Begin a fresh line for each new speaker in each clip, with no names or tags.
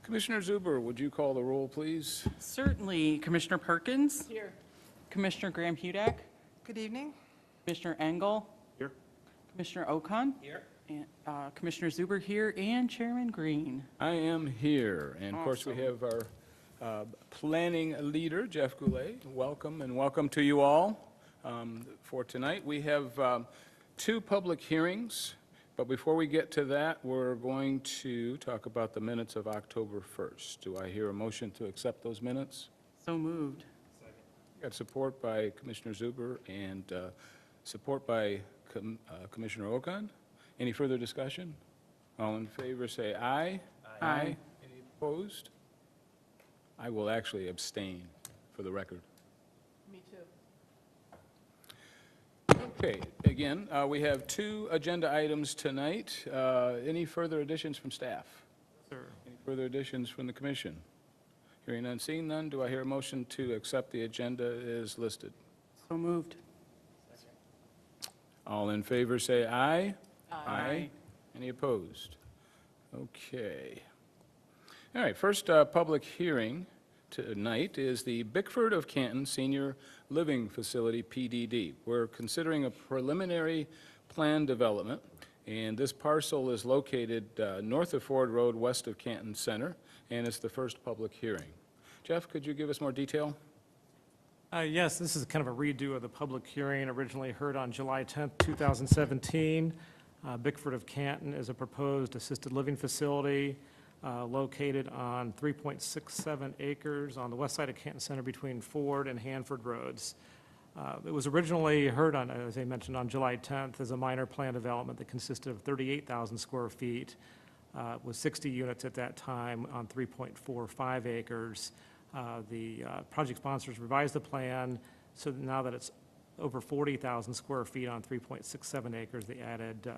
Commissioner Zuber, would you call the roll, please?
Certainly. Commissioner Perkins?
Here.
Commissioner Graham-Hudak?
Good evening.
Commissioner Engel?
Here.
Commissioner Okon?
Here.
And, Commissioner Zuber here, and Chairman Green.
I am here, and of course, we have our planning leader, Jeff Goulet. Welcome, and welcome to you all. For tonight, we have two public hearings, but before we get to that, we're going to talk about the minutes of October 1st. Do I hear a motion to accept those minutes?
So moved.
Got support by Commissioner Zuber and support by Commissioner Okon. Any further discussion? All in favor, say aye.
Aye.
Any opposed? I will actually abstain for the record.
Me too.
Okay, again, we have two agenda items tonight. Any further additions from staff?
Sir.
Any further additions from the commission? Hearing none, seeing none, do I hear a motion to accept the agenda as listed?
So moved.
All in favor, say aye.
Aye.
Any opposed? Okay. All right, first public hearing tonight is the Bickford of Canton Senior Living Facility, PDD. We're considering a preliminary plan development, and this parcel is located north of Ford Road, west of Canton Center, and it's the first public hearing. Jeff, could you give us more detail?
Yes, this is kind of a redo of the public hearing originally heard on July 10th, 2017. Bickford of Canton is a proposed assisted living facility located on 3.67 acres on the west side of Canton Center between Ford and Hanford Roads. It was originally heard on, as I mentioned, on July 10th as a minor plan development that consisted of 38,000 square feet with 60 units at that time on 3.45 acres. The project sponsors revised the plan so that now that it's over 40,000 square feet on 3.67 acres, they added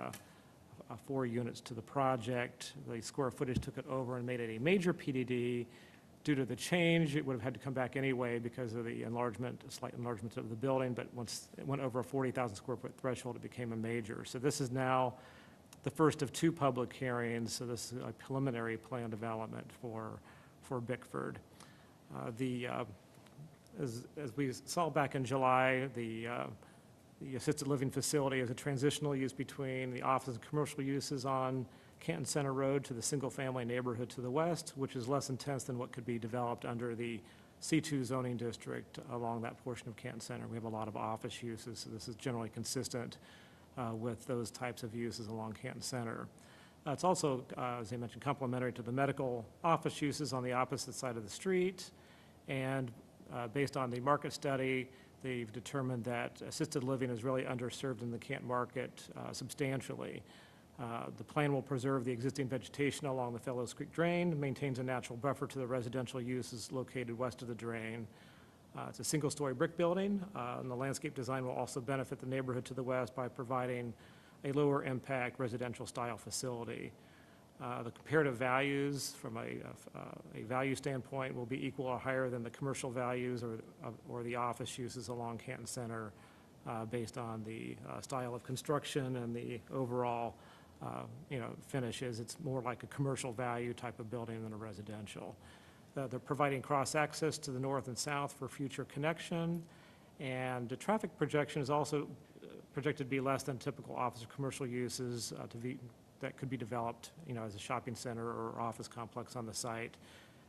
4 units to the project. The square footage took it over and made it a major PDD. Due to the change, it would have had to come back anyway because of the enlargement, slight enlargement of the building, but once it went over a 40,000 square foot threshold, it became a major. So this is now the first of 2 public hearings, so this is a preliminary plan development for Bickford. As we saw back in July, the assisted living facility is a transitional use between the office and commercial uses on Canton Center Road to the single-family neighborhood to the west, which is less intense than what could be developed under the C2 zoning district along that portion of Canton Center. We have a lot of office uses, so this is generally consistent with those types of uses along Canton Center. It's also, as I mentioned, complementary to the medical office uses on the opposite side of the street. And based on the market study, they've determined that assisted living is really underserved in the Canton market substantially. The plan will preserve the existing vegetation along the Fellows Creek Drain, maintains a natural buffer to the residential uses located west of the drain. It's a single-story brick building, and the landscape design will also benefit the neighborhood to the west by providing a lower impact residential style facility. The comparative values from a value standpoint will be equal or higher than the commercial values or the office uses along Canton Center based on the style of construction and the overall finishes. It's more like a commercial value type of building than a residential. They're providing cross-access to the north and south for future connection, and the traffic projection is also projected to be less than typical office or commercial uses that could be developed, as a shopping center or office complex on the site.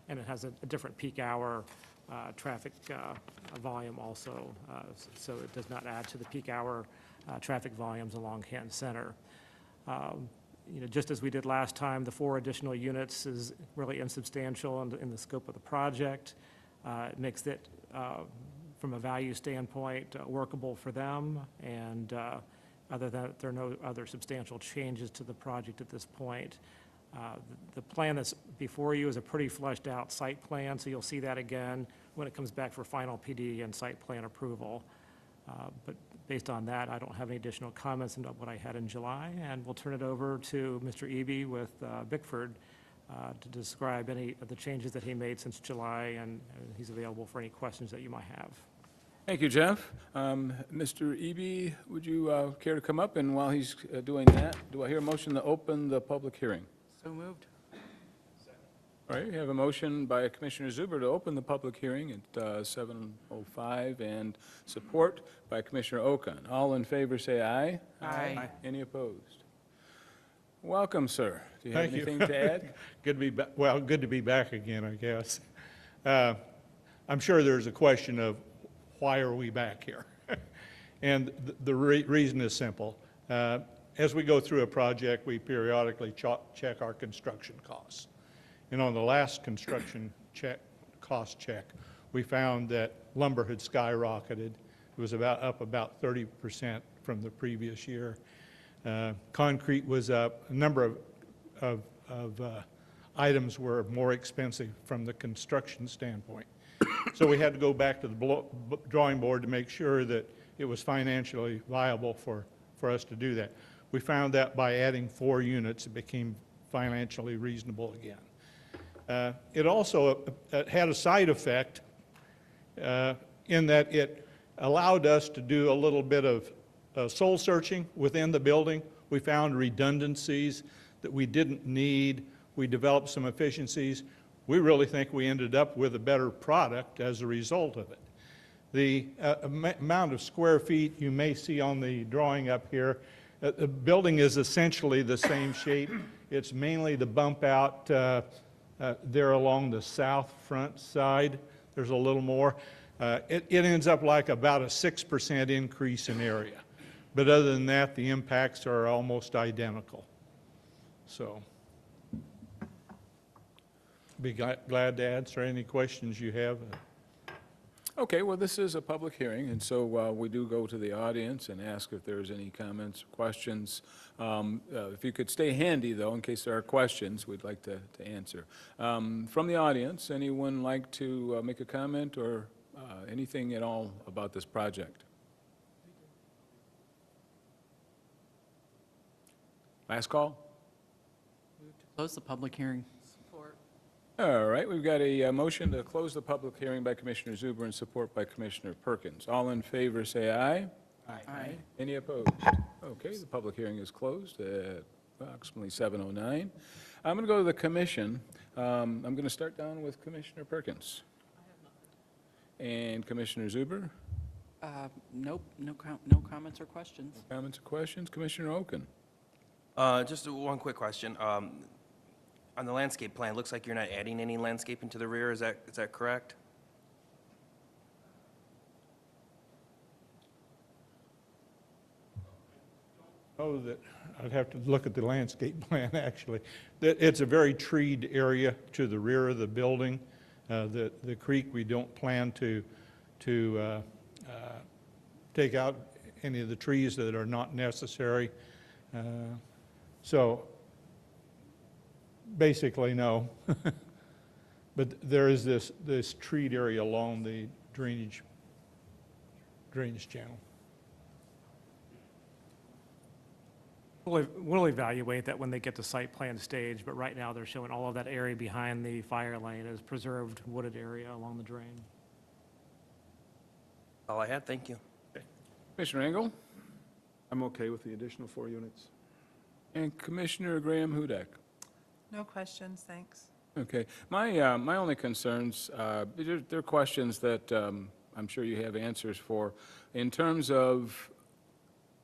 And it has a different peak hour traffic volume also, so it does not add to the peak hour traffic volumes along Canton Center. Just as we did last time, the 4 additional units is really insubstantial in the scope of the project. It makes it, from a value standpoint, workable for them, and other than that, there are no other substantial changes to the project at this point. The plan that's before you is a pretty fleshed out site plan, so you'll see that again when it comes back for final PD and site plan approval. But based on that, I don't have any additional comments than what I had in July, and we'll turn it over to Mr. Eby with Bickford to describe any of the changes that he made since July, and he's available for any questions that you might have.
Thank you, Jeff. Mr. Eby, would you care to come up? And while he's doing that, do I hear a motion to open the public hearing?
So moved.
All right, we have a motion by Commissioner Zuber to open the public hearing at 7:05 and support by Commissioner Okan. All in favor, say aye.
Aye.
Any opposed? Welcome, sir. Do you have
Thank you.
anything to add?
Good to be back again, I guess. I'm sure there's a question of why are we back here? And the reason is simple. As we go through a project, we periodically check our construction costs. And on the last construction cost check, we found that lumber had skyrocketed. It was up about 30% from the previous year. Concrete was up. A number of items were more expensive from the construction standpoint. So we had to go back to the drawing board to make sure that it was financially viable for us to do that. We found that by adding 4 units, it became financially reasonable again. It also had a side effect in that it allowed us to do a little bit of soul searching within the building. We found redundancies that we didn't need. We developed some efficiencies. We really think we ended up with a better product as a result of it. The amount of square feet you may see on the drawing up here, the building is essentially the same shape. It's mainly the bump out there along the south front side. There's a little more. It ends up like about a 6% increase in area. But other than that, the impacts are almost identical. So, be glad to answer any questions you have.
Okay, well, this is a public hearing, and so we do go to the audience and ask if there's any comments, questions. If you could stay handy, though, in case there are questions, we'd like to answer. From the audience, anyone like to make a comment or anything at all about this project? Last call?
Close the public hearing.
Support.
All right, we've got a motion to close the public hearing by Commissioner Zuber and support by Commissioner Perkins. All in favor, say aye.
Aye.
Any opposed? Okay, the public hearing is closed at approximately 7:09. I'm going to go to the commission. I'm going to start down with Commissioner Perkins. And Commissioner Zuber,
Nope, no comments or questions.
comments or questions? Commissioner Oken?
Just one quick question. On the landscape plan, it looks like you're not adding any landscaping to the rear, is that correct?
Oh, that, I'd have to look at the landscape plan, actually. It's a very treed area to the rear of the building. The creek, we don't plan to take out any of the trees that are not necessary. So basically, no. But there is this treed area along the drainage channel.
We'll evaluate that when they get to site plan stage, but right now they're showing all of that area behind the fire lane as preserved wooded area along the drain.
All I had, thank you.
Commissioner Engel?
I'm okay with the additional 4 units.
And Commissioner Graham Hudak?
No questions, thanks.
Okay. My only concerns, they're questions that I'm sure you have answers for. In terms of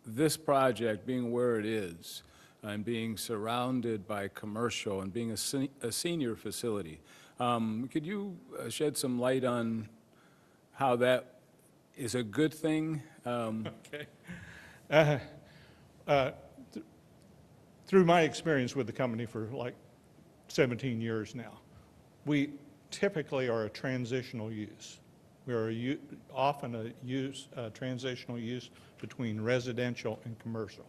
this project being where it is and being surrounded by commercial and being a senior facility, could you shed some light on how that is a good thing?
Okay. Through my experience with the company for like 17 years now, we typically are a transitional use. We are often a transitional use between residential and commercial,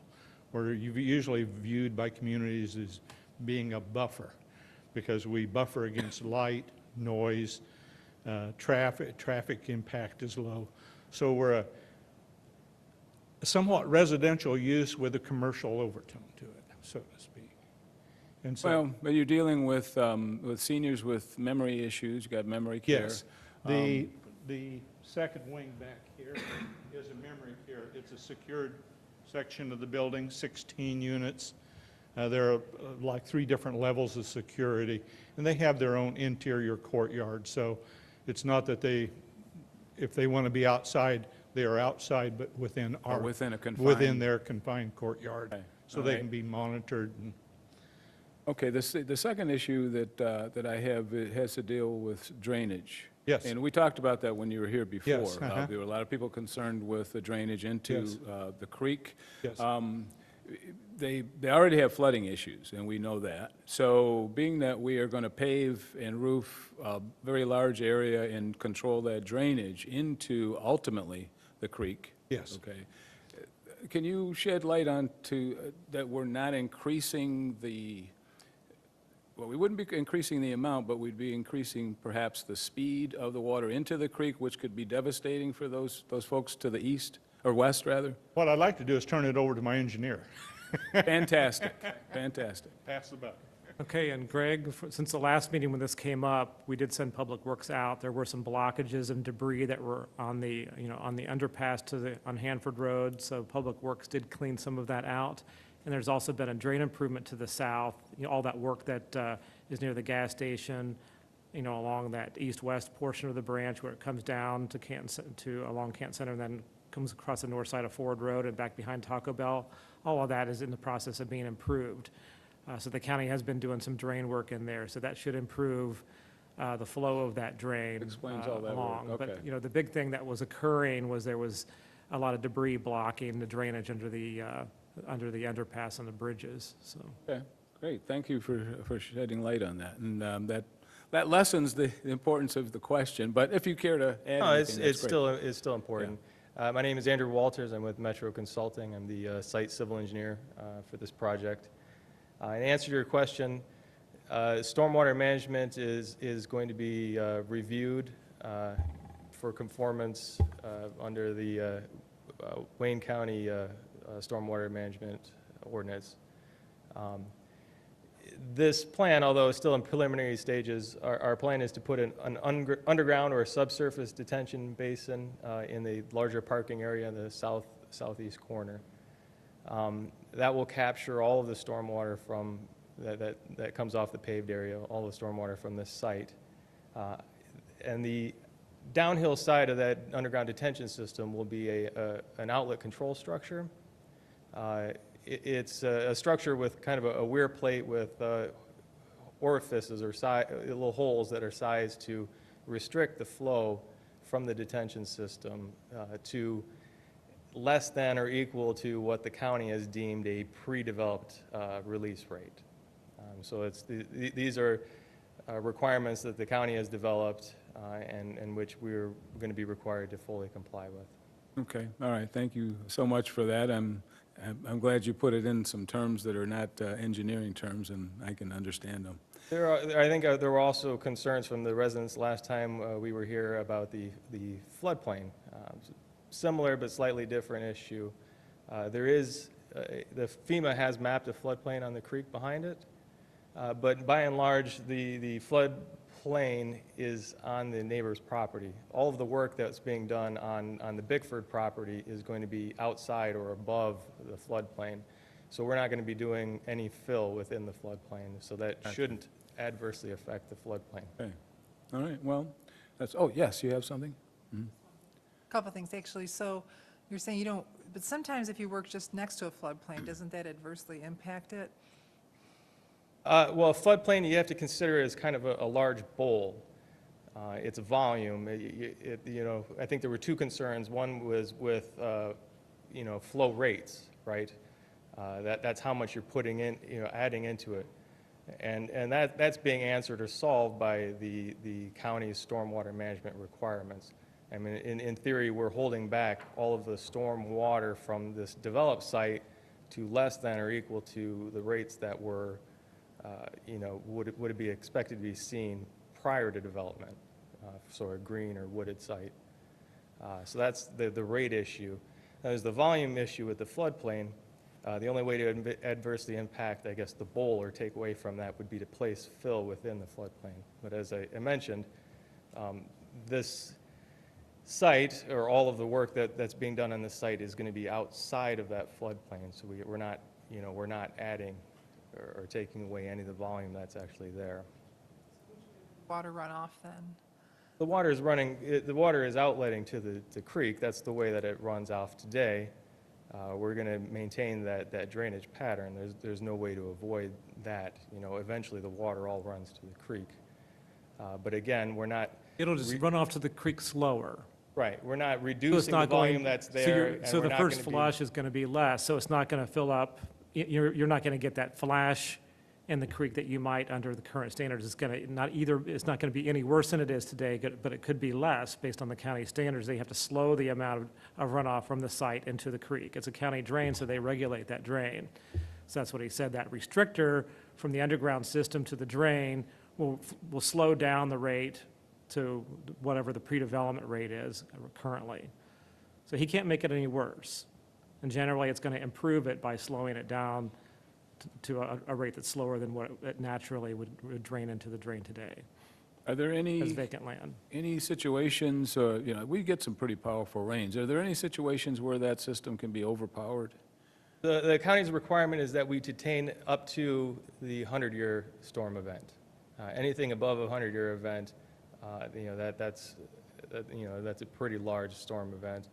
where you're usually viewed by communities as being a buffer, because we buffer against light, noise, traffic impact is low. So we're a somewhat residential use with a commercial overtone to it, so to speak. And so,
Well, but you're dealing with seniors with memory issues, you got memory care.
yes, the second wing back here is a memory care. It's a secured section of the building, 16 units. There are like 3 different levels of security, and they have their own interior courtyard. So it's not that if they want to be outside, they are outside, but within our,
within a
within
confined...
their confined courtyard.
Okay,
So
all
they
right.
can be monitored. And
Okay, the second issue that I have, it has to deal with drainage.
Yes.
And we talked about that when you were here before.
Yes, uh-huh.
There were a lot of people concerned with the drainage into
Yes.
the creek.
Yes.
They already have flooding issues, and we know that. So being that we are going to pave and roof a very large area and control that drainage into ultimately the creek.
Yes.
Okay. Can you shed light on that we're not increasing well, we wouldn't be increasing the amount, but we'd be increasing perhaps the speed of the water into the creek, which could be devastating for those folks to the east, or west, rather?
What I'd like to do is turn it over to my engineer.
Fantastic, fantastic.
Pass the buck.
Okay, and Greg, since the last meeting when this came up, we did send Public Works out. There were some blockages and debris that were on the, on the underpass on Hanford Road, so Public Works did clean some of that out. And there's also been a drain improvement to the south, all that work that is near the gas station, along that east-west portion of the branch where it comes down to along Canton Center and then comes across the north side of Ford Road and back behind Taco Bell. All of that is in the process of being improved. So the county has been doing some drain work in there, so that should improve the flow of that drain.
Explains all that work,
along.
okay.
But, the big thing that was occurring was there was a lot of debris blocking the drainage under the underpass and the bridges, so.
Okay, great. Thank you for shedding light on that. And that lessens the importance of the question, but if you care to add
No,
anything, that's great.
it's still important. My name is Andrew Walters. I'm with Metro Consulting. I'm the site civil engineer for this project. In answer to your question, stormwater management is going to be reviewed for conformance under the Wayne County Stormwater Management Ordinance. This plan, although it's still in preliminary stages, our plan is to put an underground or subsurface detention basin in the larger parking area in the southeast corner. That will capture all of the stormwater from that comes off the paved area, all the stormwater from this site. And the downhill side of that underground detention system will be an outlet control structure. It's a structure with kind of a weir plate with orifices or little holes that are sized to restrict the flow from the detention system to less than or equal to what the county has deemed a pre-developed release rate. So these are requirements that the county has developed and which we're going to be required to fully comply with.
Okay, all right, thank you so much for that. I'm glad you put it in some terms that are not engineering terms, and I can understand them.
I think there were also concerns from the residents last time we were here about the floodplain. Similar but slightly different issue. The FEMA has mapped a floodplain on the creek behind it, but by and large, the floodplain is on the neighbor's property. All of the work that's being done on the Bickford property is going to be outside or above the floodplain. So we're not going to be doing any fill within the floodplain, so that shouldn't adversely affect the floodplain.
Okay, all right, well, yes, you have something?
Couple things, actually. So you're saying you don't, but sometimes if you work just next to a floodplain, doesn't that adversely impact it?
Well, floodplain you have to consider as kind of a large bowl. It's a volume. I think there were two concerns. One was with, flow rates, right? That's how much you're putting in, adding into it. And that's being answered or solved by the county's stormwater management requirements. I mean, in theory, we're holding back all of the storm water from this developed site to less than or equal to the rates that were, would be expected to be seen prior to development, so a green or wooded site. So that's the rate issue. Now, there's the volume issue with the floodplain. The only way to adversely impact, I guess, the bowl or take away from that would be to place fill within the floodplain. But as I mentioned, this site, or all of the work that's being done on this site, is going to be outside of that floodplain. So we're not adding or taking away any of the volume that's actually there.
Water runoff then?
The water is running, the water is outletting to the creek. That's the way that it runs off today. We're going to maintain that drainage pattern. There's no way to avoid that. You know, eventually the water all runs to the creek. But again, we're not,
It'll just run off to the creek slower.
right, we're not
So it's
reducing the
not going.
volume that's
so
there.
you're-
and
So
we're
the
not
first
gonna be-
flush is going to be less, so it's not going to fill up, you're not going to get that flash in the creek that you might under the current standards. It's going to not either, it's not going to be any worse than it is today, but it could be less based on the county standards. They have to slow the amount of runoff from the site into the creek. It's a county drain, so they regulate that drain. So that's what he said, that restrictor from the underground system to the drain will slow down the rate to whatever the pre-development rate is currently. So he can't make it any worse. And generally, it's going to improve it by slowing it down to a rate that's slower than what it naturally would drain into the drain today
Are there
as
any,
vacant land.
any situations, you know, we get some pretty powerful rains. Are there any situations where that system can be overpowered?
The county's requirement is that we detain up to the 100-year storm event. Anything above a 100-year event, you know, that's a pretty large storm event.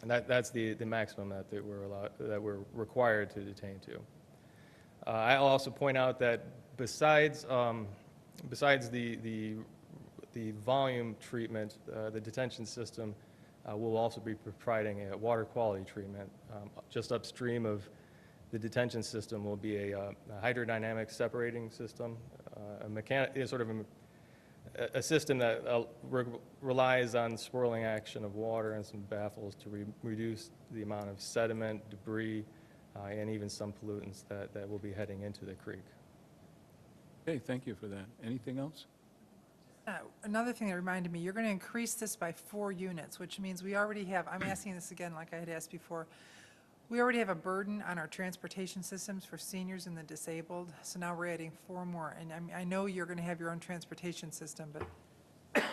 And that's the maximum that we're required to detain to. I'll also point out that besides the volume treatment, the detention system will also be providing a water quality treatment. Just upstream of the detention system will be a hydrodynamic separating system, a system that relies on swirling action of water and some baffles to reduce the amount of sediment, debris, and even some pollutants that will be heading into the creek.
Okay, thank you for that. Anything else?
Another thing that reminded me, you're going to increase this by 4 units, which means we already have, I'm asking this again like I had asked before, we already have a burden on our transportation systems for seniors and the disabled, so now we're adding 4 more. And I know you're going to have your own transportation system, but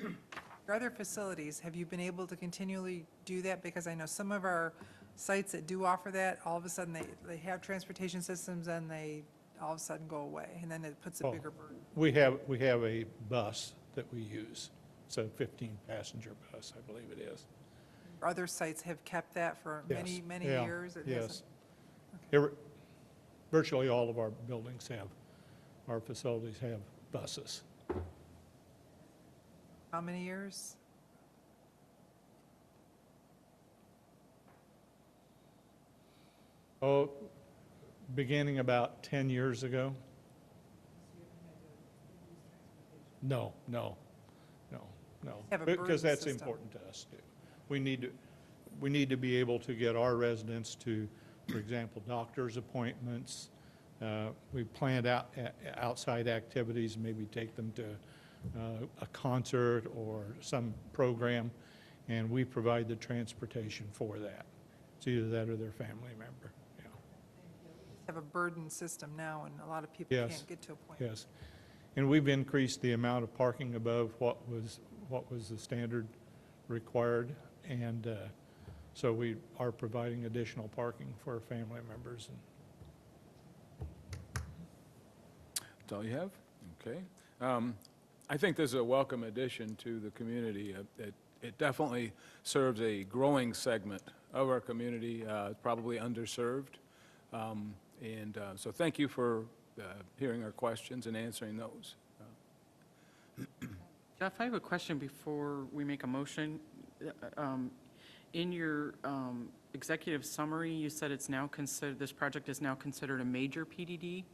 your other facilities, have you been able to continually do that? Because I know some of our sites that do offer that, all of a sudden they have transportation systems and they all of a sudden go away, and then it puts a
Oh.
bigger burden.
We have a bus that we use. It's a 15-passenger bus, I believe it is.
Other sites have kept that for
Yes.
many, many
Yeah.
years? It
Yes.
hasn't-
Virtually all of our buildings have, our facilities have buses.
How many years?
Oh, beginning about 10 years ago. No.
Have a burden
Because that's
system.
important to us, too. We need to be able to get our residents to, for example, doctor's appointments. We planned out outside activities, maybe take them to a concert or some program, and we provide the transportation for that. It's either that or their family member, yeah.
Have a burden system now, and a lot of people
Yes.
can't get to a point.
Yes. And we've increased the amount of parking above what was the standard required. And so we are providing additional parking for our family members.
That's all you have? Okay. I think this is a welcome addition to the community. It definitely serves a growing segment of our community, probably underserved. So thank you for hearing our questions and answering those.
Jeff, I have a question before we make a motion. In your executive summary, you said it's now considered, this project is now considered a major PDD?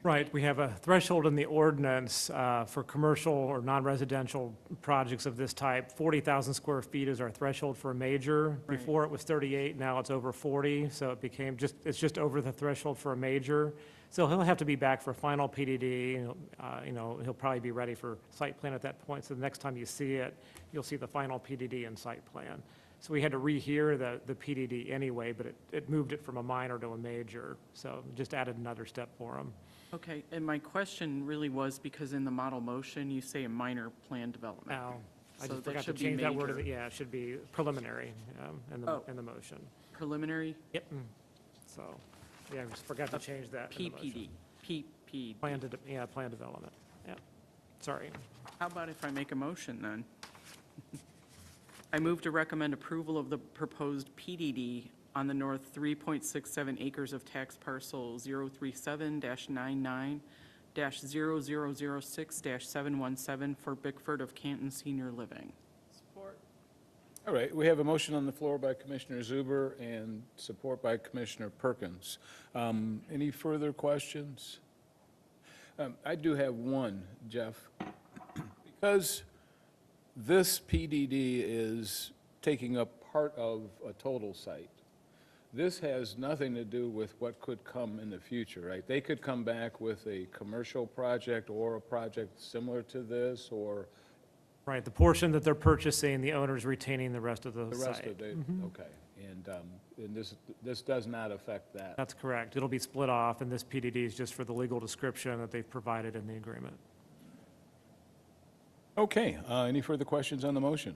Right, we have a threshold in the ordinance for commercial or non-residential projects of this type. 40,000 square feet is our threshold for a major.
Right.
Before it was 38, now it's over 40, so it became it's just over the threshold for a major. So he'll have to be back for final PDD. He'll probably be ready for site plan at that point. So the next time you see it, you'll see the final PDD and site plan. So we had to rehear the PDD anyway, but it moved it from a minor to a major. So just added another step for him.
Okay, and my question really was because in the model motion, you say a minor plan development.
Now, I
So
just
that
forgot to
should be
change that word.
major.
Yeah, it should be preliminary in
Oh.
the motion.
Preliminary?
Yep. So, yeah, I just forgot to change that. in the motion.
PPD.
Plan to, plan development. Yeah, sorry.
How about if I make a motion then? I move to recommend approval of the proposed PDD on the north 3.67 acres of tax parcel 037-99-0006-717 for Bickford of Canton Senior Living.
All right, we have a motion on the floor by Commissioner Zuber and support by Commissioner Perkins. Any further questions? I do have one, Jeff. Because this PDD is taking up part of a total site, this has nothing to do with what could come in the future, right? They could come back with a commercial project or a project similar to this, or
Right, the portion that they're purchasing, the owner's retaining the rest of the
the rest
site.
of it, okay. And this does not affect that.
That's correct. It'll be split off, and this PDD is just for the legal description that they've provided in the agreement.
Okay, any further questions on the motion?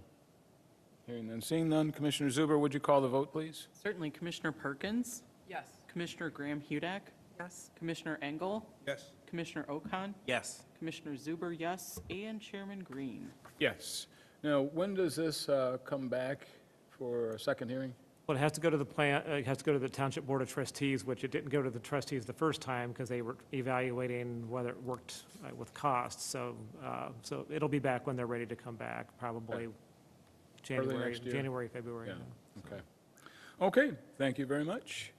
Hearing none, seeing none, Commissioner Zuber, would you call the vote, please?
Certainly, Commissioner Perkins,
Yes.
Commissioner Graham Hudak,
Yes.
Commissioner Engel,
Yes.
Commissioner Okan,
Yes.
Commissioner Zuber, yes, and Chairman Green.
Yes. Now, when does this come back for a second hearing?
Well, it has to go to the it has to go to the Township Board of Trustees, which it didn't go to the trustees the first time because they were evaluating whether it worked with costs. So it'll be back when they're ready to come back, probably January,
next year?
January, February.
Yeah, okay. Okay, thank you very much.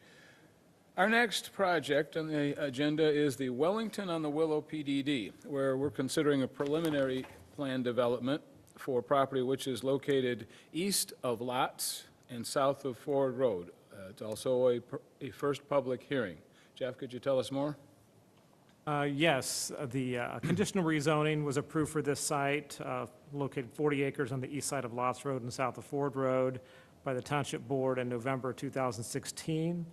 Our next project on the agenda is the Wellington on the Willow PDD, where we're considering a preliminary plan development for property which is located east of Lots and south of Ford Road. It's also a first public hearing. Jeff, could you tell us more?
Yes, the conditional rezoning was approved for this site, located 40 acres on the east side of Lots Road and south of Ford Road by the Township Board in November 2016.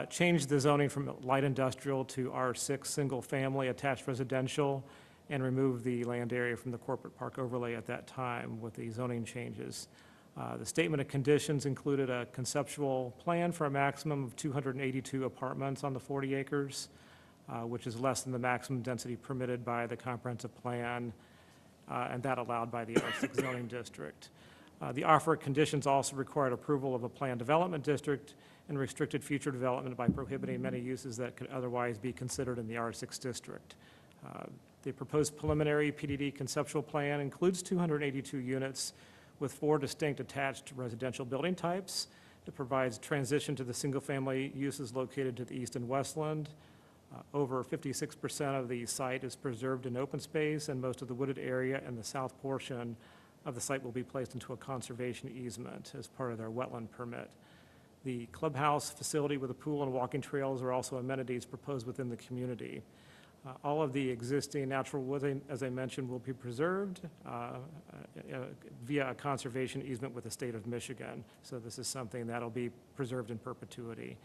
Changed the zoning from light industrial to R6 single-family attached residential, and removed the land area from the corporate park overlay at that time with the zoning changes. The statement of conditions included a conceptual plan for a maximum of 282 apartments on the 40 acres, which is less than the maximum density permitted by the comprehensive plan, and that allowed by the R6 zoning district. The offer of conditions also required approval of a planned development district and restricted future development by prohibiting many uses that could otherwise be considered in the R6 district. The proposed preliminary PDD conceptual plan includes 282 units with 4 distinct attached residential building types. It provides transition to the single-family uses located to the east and westland. Over 56% of the site is preserved in open space, and most of the wooded area and the south portion of the site will be placed into a conservation easement as part of their wetland permit. The clubhouse facility with a pool and walking trails are also amenities proposed within the community. All of the existing natural wood, as I mentioned, will be preserved via a conservation easement with the state of Michigan. So this is something that'll be preserved in perpetuity.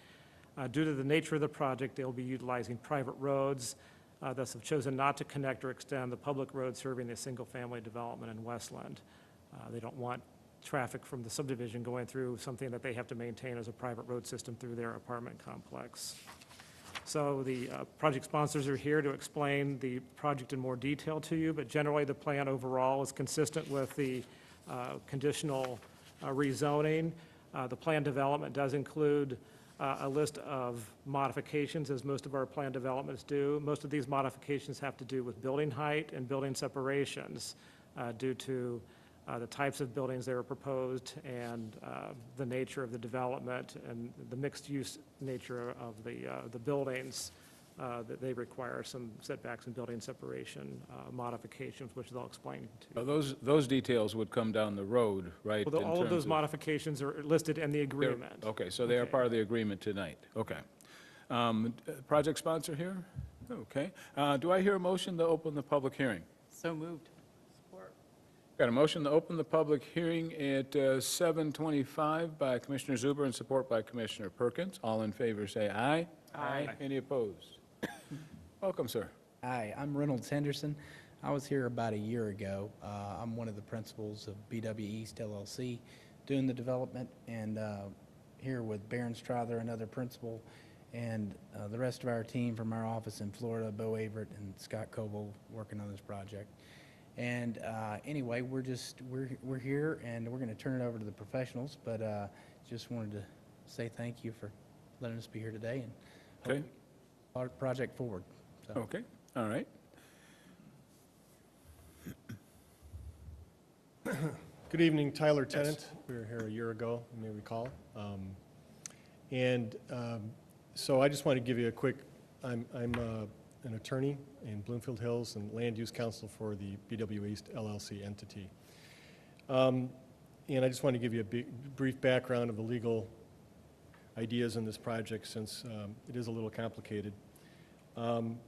Due to the nature of the project, they'll be utilizing private roads, thus have chosen not to connect or extend the public road serving the single-family development in Westland. They don't want traffic from the subdivision going through something that they have to maintain as a private road system through their apartment complex. So the project sponsors are here to explain the project in more detail to you, but generally the plan overall is consistent with the conditional rezoning. The plan development does include a list of modifications, as most of our plan developments do. Most of these modifications have to do with building height and building separations due to the types of buildings that are proposed and the nature of the development and the mixed-use nature of the buildings, that they require some setbacks and building separation modifications, which they'll explain to you.
Those details would come down the road, right?
Well,
in
all of
terms
those modifications are listed in the agreement.
Okay, so they are
Okay.
part of the agreement tonight. Okay. Project sponsor here? Okay. Do I hear a motion to open the public hearing?
So moved.
Got a motion to open the public hearing at 7:25 by Commissioner Zuber and support by Commissioner Perkins. All in favor, say aye.
Aye.
Any opposed? Welcome, sir.
Hi, I'm Reynolds Henderson. I was here about a year ago. I'm one of the principals of BW East LLC doing the development, and here with Baron Strother, another principal, and the rest of our team from our office in Florida, Bo Averett and Scott Coble, working on this project. And anyway, we're here, and we're going to turn it over to the professionals, but just wanted to say thank you for letting us be here today and hope
Okay.
we get our project forward. So.
Okay, all right.
Good evening, Tyler Tennant. We were here a year ago, you may recall. So I just want to give you a quick, I'm an attorney in Bloomfield Hills and Land Use Counsel for the BW East LLC entity. And I just want to give you a brief background of the legal ideas in this project, since it is a little complicated. When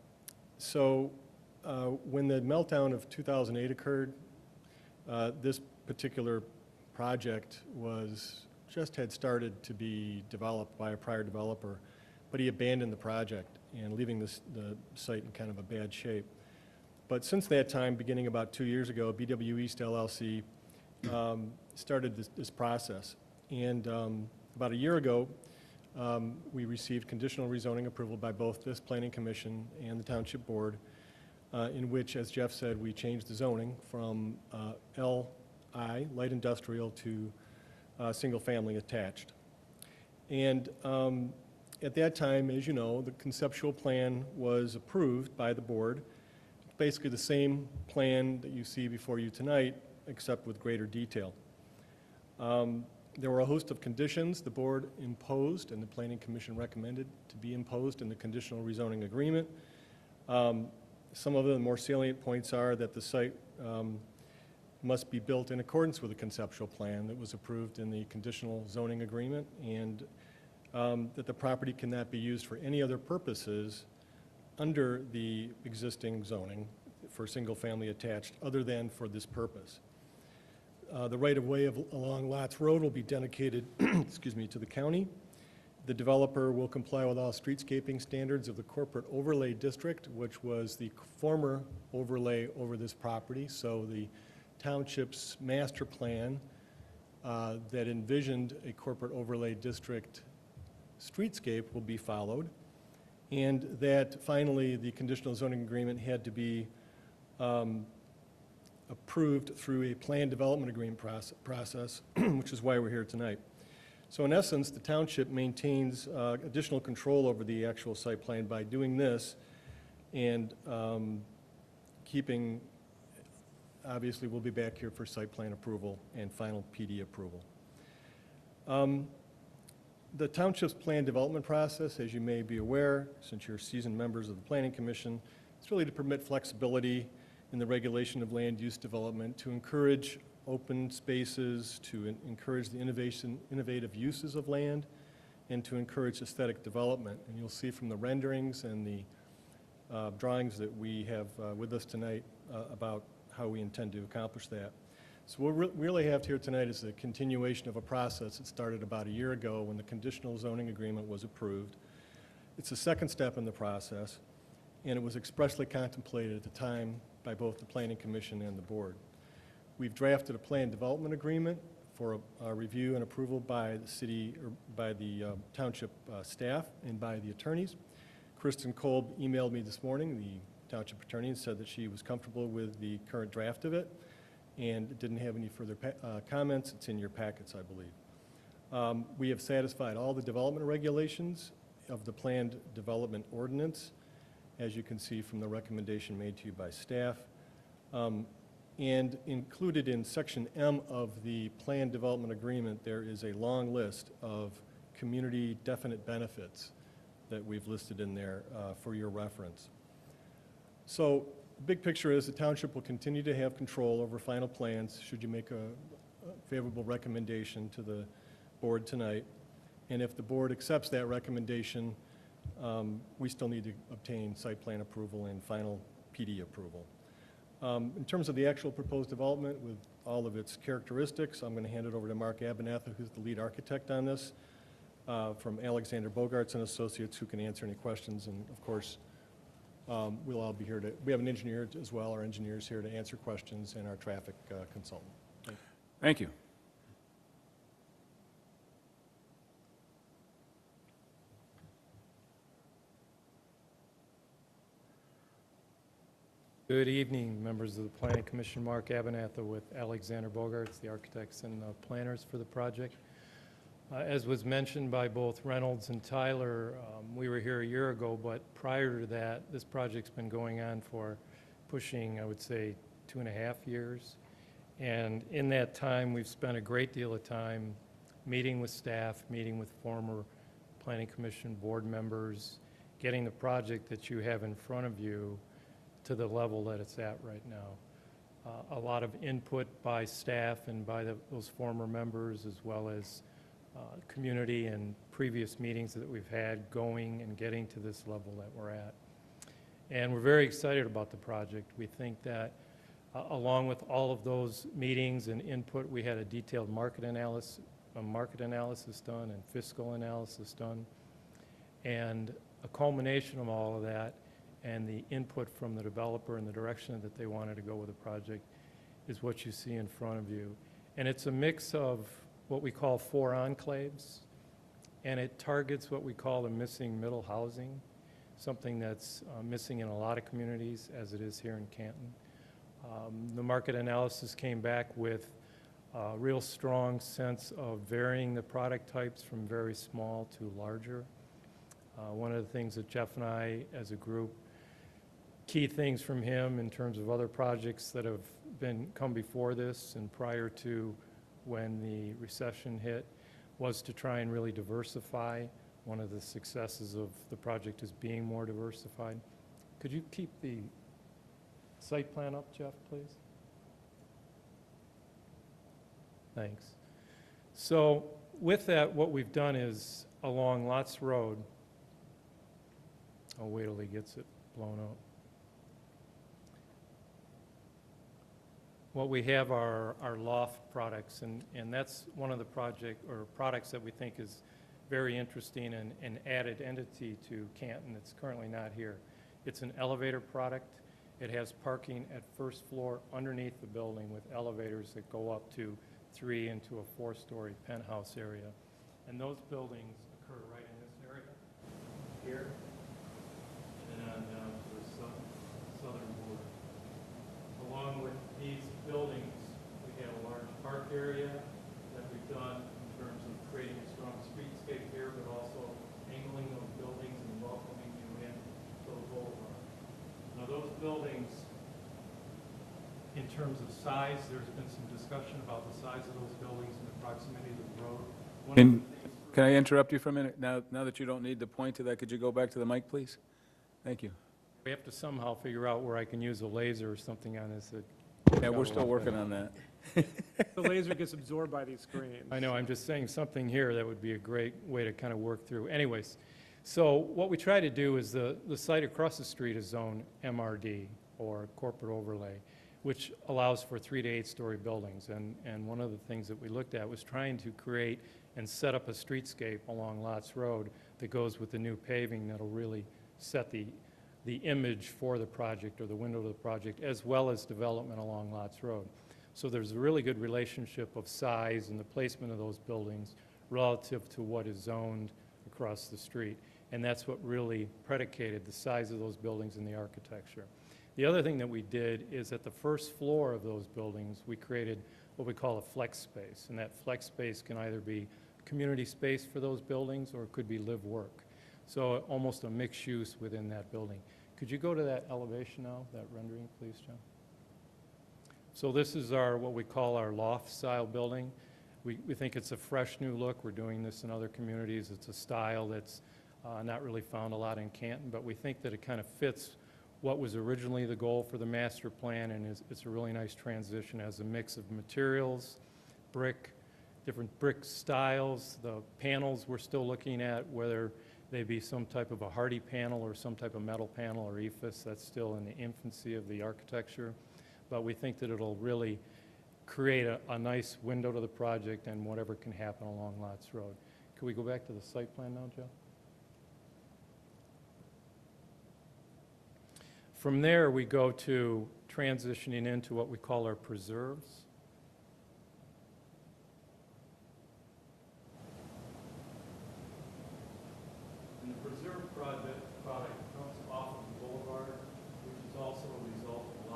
the meltdown of 2008 occurred, this particular project had started to be developed by a prior developer, but he abandoned the project and leaving the site in kind of a bad shape. But since that time, beginning about 2 years ago, BW East LLC started this process. And about a year ago, we received conditional rezoning approval by both this Planning Commission and the Township Board, in which, as Jeff said, we changed the zoning from LI, light industrial, to single-family attached. And at that time, as you know, the conceptual plan was approved by the board. It's basically the same plan that you see before you tonight, except with greater detail. There were a host of conditions the board imposed and the Planning Commission recommended to be imposed in the conditional rezoning agreement. Some of the more salient points are that the site must be built in accordance with the conceptual plan that was approved in the conditional zoning agreement, and that the property cannot be used for any other purposes under the existing zoning for single-family attached other than for this purpose. The right-of-way along Lots Road will be dedicated to the county. The developer will comply with all streetscaping standards of the corporate overlay district, which was the former overlay over this property. So the township's master plan that envisioned a corporate overlay district streetscape will be followed. And that finally, the conditional zoning agreement had to be approved through a planned development agreement process, which is why we're here tonight. So in essence, the township maintains additional control over the actual site plan by doing this, and keeping, obviously, we'll be back here for site plan approval and final PD approval. The township's plan development process, as you may be aware, since you're seasoned members of the Planning Commission, it's really to permit flexibility in the regulation of land use development, to encourage open spaces, to encourage the innovative uses of land, and to encourage aesthetic development. And you'll see from the renderings and the drawings that we have with us tonight about how we intend to accomplish that. So what we really have here tonight is a continuation of a process that started about a year ago when the conditional zoning agreement was approved. It's the second step in the process, and it was expressly contemplated at the time by both the Planning Commission and the board. We've drafted a plan development agreement for a review and approval by the city, or by the township staff and by the attorneys. Kristen Kolb emailed me this morning, the township attorney, and said that she was comfortable with the current draft of it and didn't have any further comments. It's in your packets, I believe. We have satisfied all the development regulations of the planned development ordinance, as you can see from the recommendation made to you by staff. And included in Section M of the Planned Development Agreement, there is a long list of community definite benefits that we've listed in there for your reference. So the big picture is the township will continue to have control over final plans should you make a favorable recommendation to the board tonight. And if the board accepts that recommendation, we still need to obtain site plan approval and final PD approval. In terms of the actual proposed development with all of its characteristics, I'm going to hand it over to Mark Abernathy, who's the lead architect on this, from Alexander Bogarts and Associates, who can answer any questions. And of course, we'll all be here to, we have an engineer as well, our engineer's here to answer questions, and our traffic consultant.
Thank you.
Good evening, members of the Planning Commission. Mark Abernathy with Alexander Bogarts, the architects and planners for the project. As was mentioned by both Reynolds and Tyler, we were here a year ago, but prior to that, this project's been going on for pushing, I would say, 2.5 years. And in that time, we've spent a great deal of time meeting with staff, meeting with former Planning Commission board members, getting the project that you have in front of you to the level that it's at right now. A lot of input by staff and by those former members, as well as community and previous meetings that we've had going and getting to this level that we're at. And we're very excited about the project. We think that along with all of those meetings and input, we had a detailed market analysis done and fiscal analysis done. And a culmination of all of that and the input from the developer and the direction that they wanted to go with the project is what you see in front of you. And it's a mix of what we call 4 enclaves, and it targets what we call the missing middle housing, something that's missing in a lot of communities, as it is here in Canton. The market analysis came back with a real strong sense of varying the product types from very small to larger. One of the things that Jeff and I, as a group, key things from him in terms of other projects that have come before this and prior to when the recession hit, was to try and really diversify. One of the successes of the project is being more diversified. Could you keep the site plan up, Jeff, please? Thanks. So with that, what we've done is along Lots Road, I'll wait till he gets it blown up. What we have are our loft products, and that's one of the products that we think is very interesting and an added entity to Canton that's currently not here. It's an elevator product. It has parking at first floor underneath the building with elevators that go up to 3 into a 4-story penthouse area. And those buildings occur right in this area, here, and then on down to the southern border. Along with these buildings, we have a large park area that we've done in terms of creating a strong streetscape here, but also angling those buildings and welcoming you in to the boulevard. Now those buildings, in terms of size, there's been some discussion about the size of those buildings and the proximity to the road.
Can I interrupt you for a minute? Now that you don't need to point to that, could you go back to the mic, please? Thank you.
We have to somehow figure out where I can use a laser or something on this.
Yeah, we're still working on that.
The laser gets absorbed by these screens.
I know, I'm just saying something here that would be a great way to kind of work through. Anyways, so what we try to do is the site across the street is zoned MRD, or corporate overlay, which allows for 3 to 8-story buildings. And one of the things that we looked at was trying to create and set up a streetscape along Lots Road that goes with the new paving that'll really set the image for the project or the window to the project, as well as development along Lots Road. So there's a really good relationship of size and the placement of those buildings relative to what is zoned across the street. And that's what really predicated the size of those buildings and the architecture. The other thing that we did is at the first floor of those buildings, we created what we call a flex space. And that flex space can either be community space for those buildings or it could be live-work. So almost a mixed use within that building. Could you go to that elevation now, that rendering, please, John? So this is what we call our loft-style building. We think it's a fresh new look. We're doing this in other communities. It's a style that's not really found a lot in Canton, but we think that it kind of fits what was originally the goal for the master plan, and it's a really nice transition as a mix of materials, brick, different brick styles. The panels we're still looking at, whether they be some type of a hardy panel or some type of metal panel or ephes. That's still in the infancy of the architecture. But we think that it'll really create a nice window to the project and whatever can happen along Lots Road. Can we go back to the site plan now, Joe? From there, we go to transitioning into what we call our preserves. And the preserve product comes off of the boulevard, which is also a result of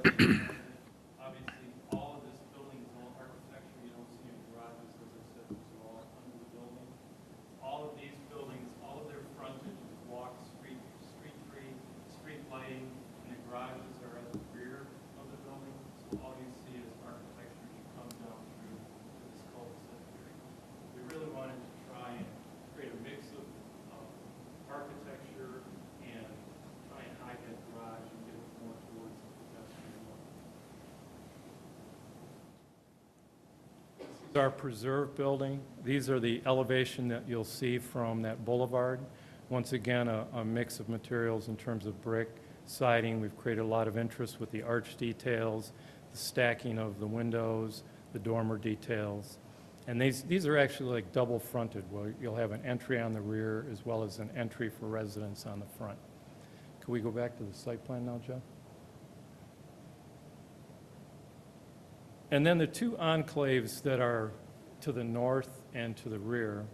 Obviously, all of this building is all architecture, you don't see any garages, as I said, those are all under the building. All of these buildings, all of their frontage is walk, street tree, street lighting, and the garages are at the rear of the building. So all you see is architecture as you come down through to this cul-de-sac area. We really wanted to try and create a mix of architecture and try and hide that garage and get it more towards the pedestrian look. This is our preserve building. These are the elevation that you'll see from that boulevard. Once again, a mix of materials in terms of brick, siding. We've created a lot of interest with the arch details, the stacking of the windows, the dormer details. And these are actually like double fronted, where you'll have an entry on the rear as well as an entry for residents on the front. Can we go back to the site plan now, Jeff? And then the two enclaves that are to the north and to the rear,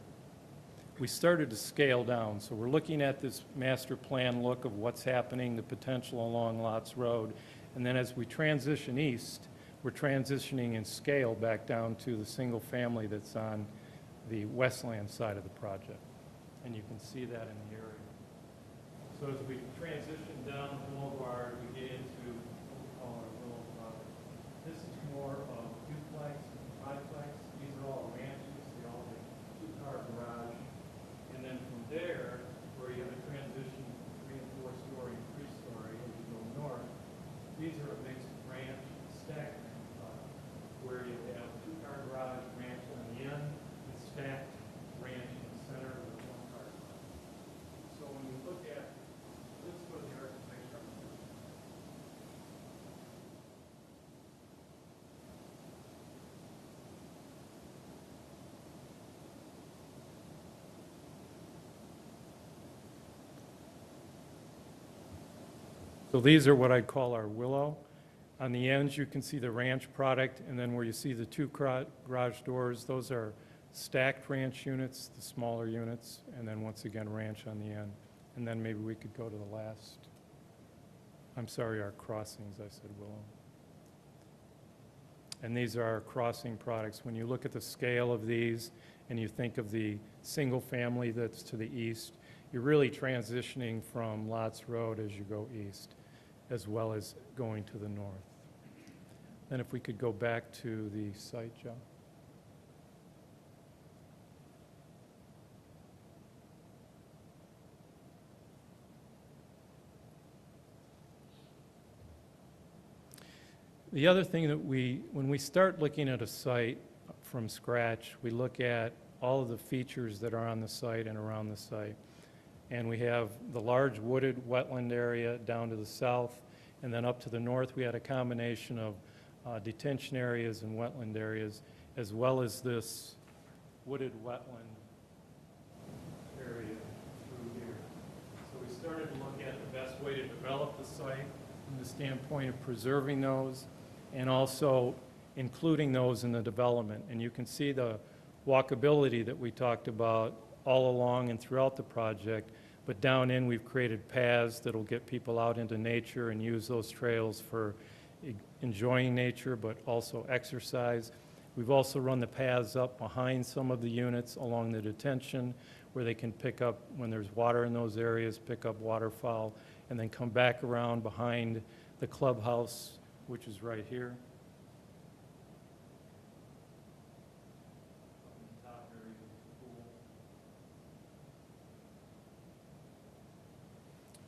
we started to scale down. So we're looking at this master plan look of what's happening, the potential along Lots Road. And then as we transition east, we're transitioning in scale back down to the single family that's on the Westland side of the project. And you can see that in the area. So as we transition down the boulevard, we get into what we call our Willow product. This is more of duplex and triplex. These are all ranches. They all have two-car garage. And then from there, where you have a transition from 3- and 4-story and 3-story as you go north, these are a mix of ranch and stacked ranch product, where you have two-car garage, ranch on the end, and stacked ranch in the center with one-car garage. So when you look at, this is what the architecture is. So these are what I'd call our willow. On the ends, you can see the ranch product, and then where you see the two garage doors, those are stacked ranch units, the smaller units, and then once again, ranch on the end. And then maybe we could go to the last, I'm sorry, our crossings, I said willow. And these are our crossing products. When you look at the scale of these, and you think of the single family that's to the east, you're really transitioning from Lots Road as you go east, as well as going to the north. Then if we could go back to the site, Joe. The other thing that when we start looking at a site from scratch, we look at all of the features that are on the site and around the site. And we have the large wooded wetland area down to the south, and then up to the north, we had a combination of detention areas and wetland areas, as well as this wooded wetland area through here. So we started to look at the best way to develop the site from the standpoint of preserving those and also including those in the development. And you can see the walkability that we talked about all along and throughout the project, but down in we've created paths that'll get people out into nature and use those trails for enjoying nature, but also exercise. We've also run the paths up behind some of the units along the detention where they can pick up, when there's water in those areas, pick up waterfowl, and then come back around behind the clubhouse, which is right here.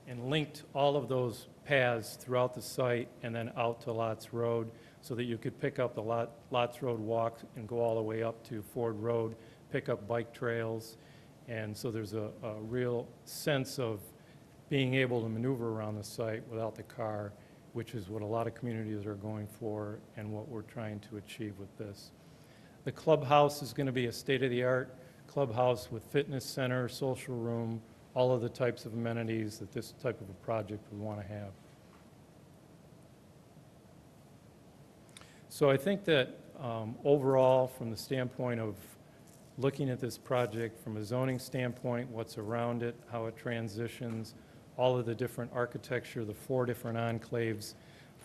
And linked all of those paths throughout the site and then out to Lots Road so that you could pick up the Lots Road walk and go all the way up to Ford Road, pick up bike trails. And so there's a real sense of being able to maneuver around the site without the car, which is what a lot of communities are going for and what we're trying to achieve with this. The clubhouse is going to be a state-of-the-art clubhouse with fitness center, social room, all of the types of amenities that this type of a project would want to have. So I think that overall, from the standpoint of looking at this project from a zoning standpoint, what's around it, how it transitions, all of the different architecture, the 4 different enclaves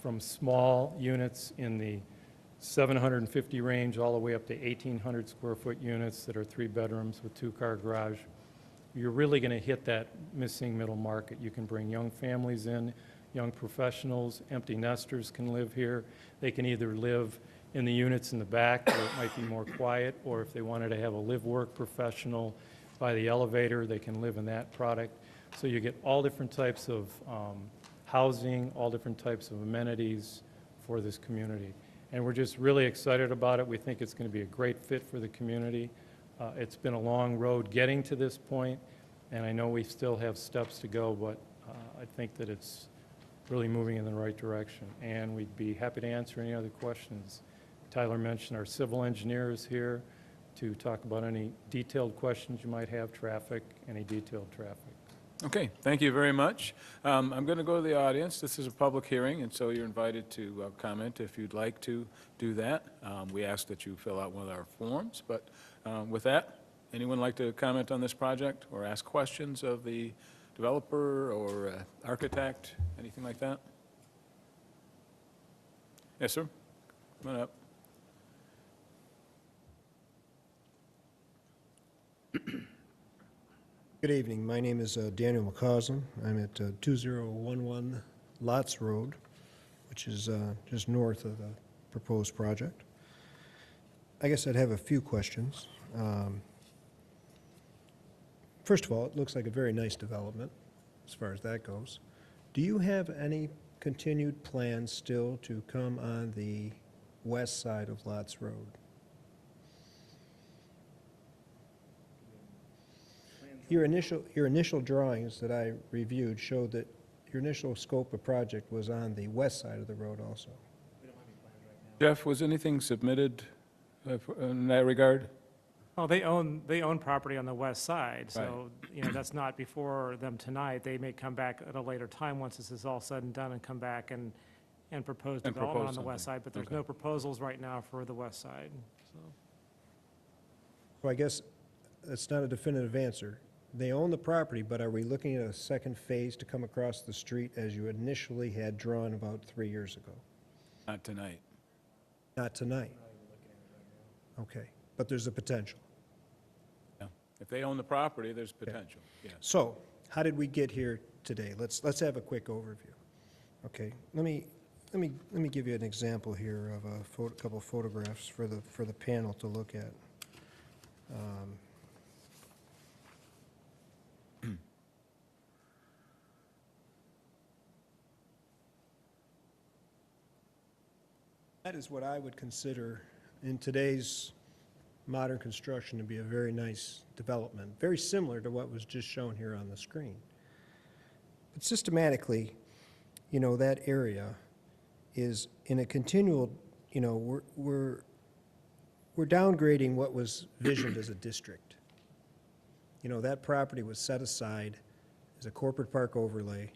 from small units in the 750 range all the way up to 1,800 square foot units that are 3 bedrooms with 2-car garage. You're really going to hit that missing middle market. You can bring young families in, young professionals, empty nesters can live here. They can either live in the units in the back where it might be more quiet, or if they wanted to have a live-work professional by the elevator, they can live in that product. So you get all different types of housing, all different types of amenities for this community. And we're just really excited about it. We think it's going to be a great fit for the community. It's been a long road getting to this point, and I know we still have steps to go, but I think that it's really moving in the right direction. And we'd be happy to answer any other questions. Tyler mentioned our civil engineer is here to talk about any detailed questions you might have, traffic, any detailed traffic.
Okay, thank you very much. I'm going to go to the audience. This is a public hearing, and so you're invited to comment if you'd like to do that. We ask that you fill out one of our forms, but with that, anyone like to comment on this project or ask questions of the developer or architect, anything like that? Yes, sir. Come on up.
Good evening. My name is Daniel McCausland. I'm at 2011 Lots Road, which is just north of the proposed project. I guess I'd have a few questions. First of all, it looks like a very nice development as far as that goes. Do you have any continued plans still to come on the west side of Lots Road? Your initial drawings that I reviewed showed that your initial scope of project was on the west side of the road also.
Jeff, was anything submitted in that regard?
Well, they own property on the west side, so, you know, that's not before them tonight. They may come back at a later time, once this is all said and done, and come back and propose
And
development
propose
on the west
something.
side, but there's
Okay.
no proposals right now for the west side, so.
So I guess that's not a definitive answer. They own the property, but are we looking at a second phase to come across the street as you initially had drawn about 3 years ago?
Not tonight.
Not tonight. Okay, but there's a potential.
Yeah. If they own the property, there's potential, yes.
So, how did we get here today? Let's have a quick overview. Okay, let me give you an example here of a couple photographs for the panel to look at. That is what I would consider, in today's modern construction, to be a very nice development, very similar to what was just shown here on the screen. But systematically, you know, that area is in a continual, you know, we're downgrading what was visioned as a district. You know, that property was set aside as a corporate park overlay,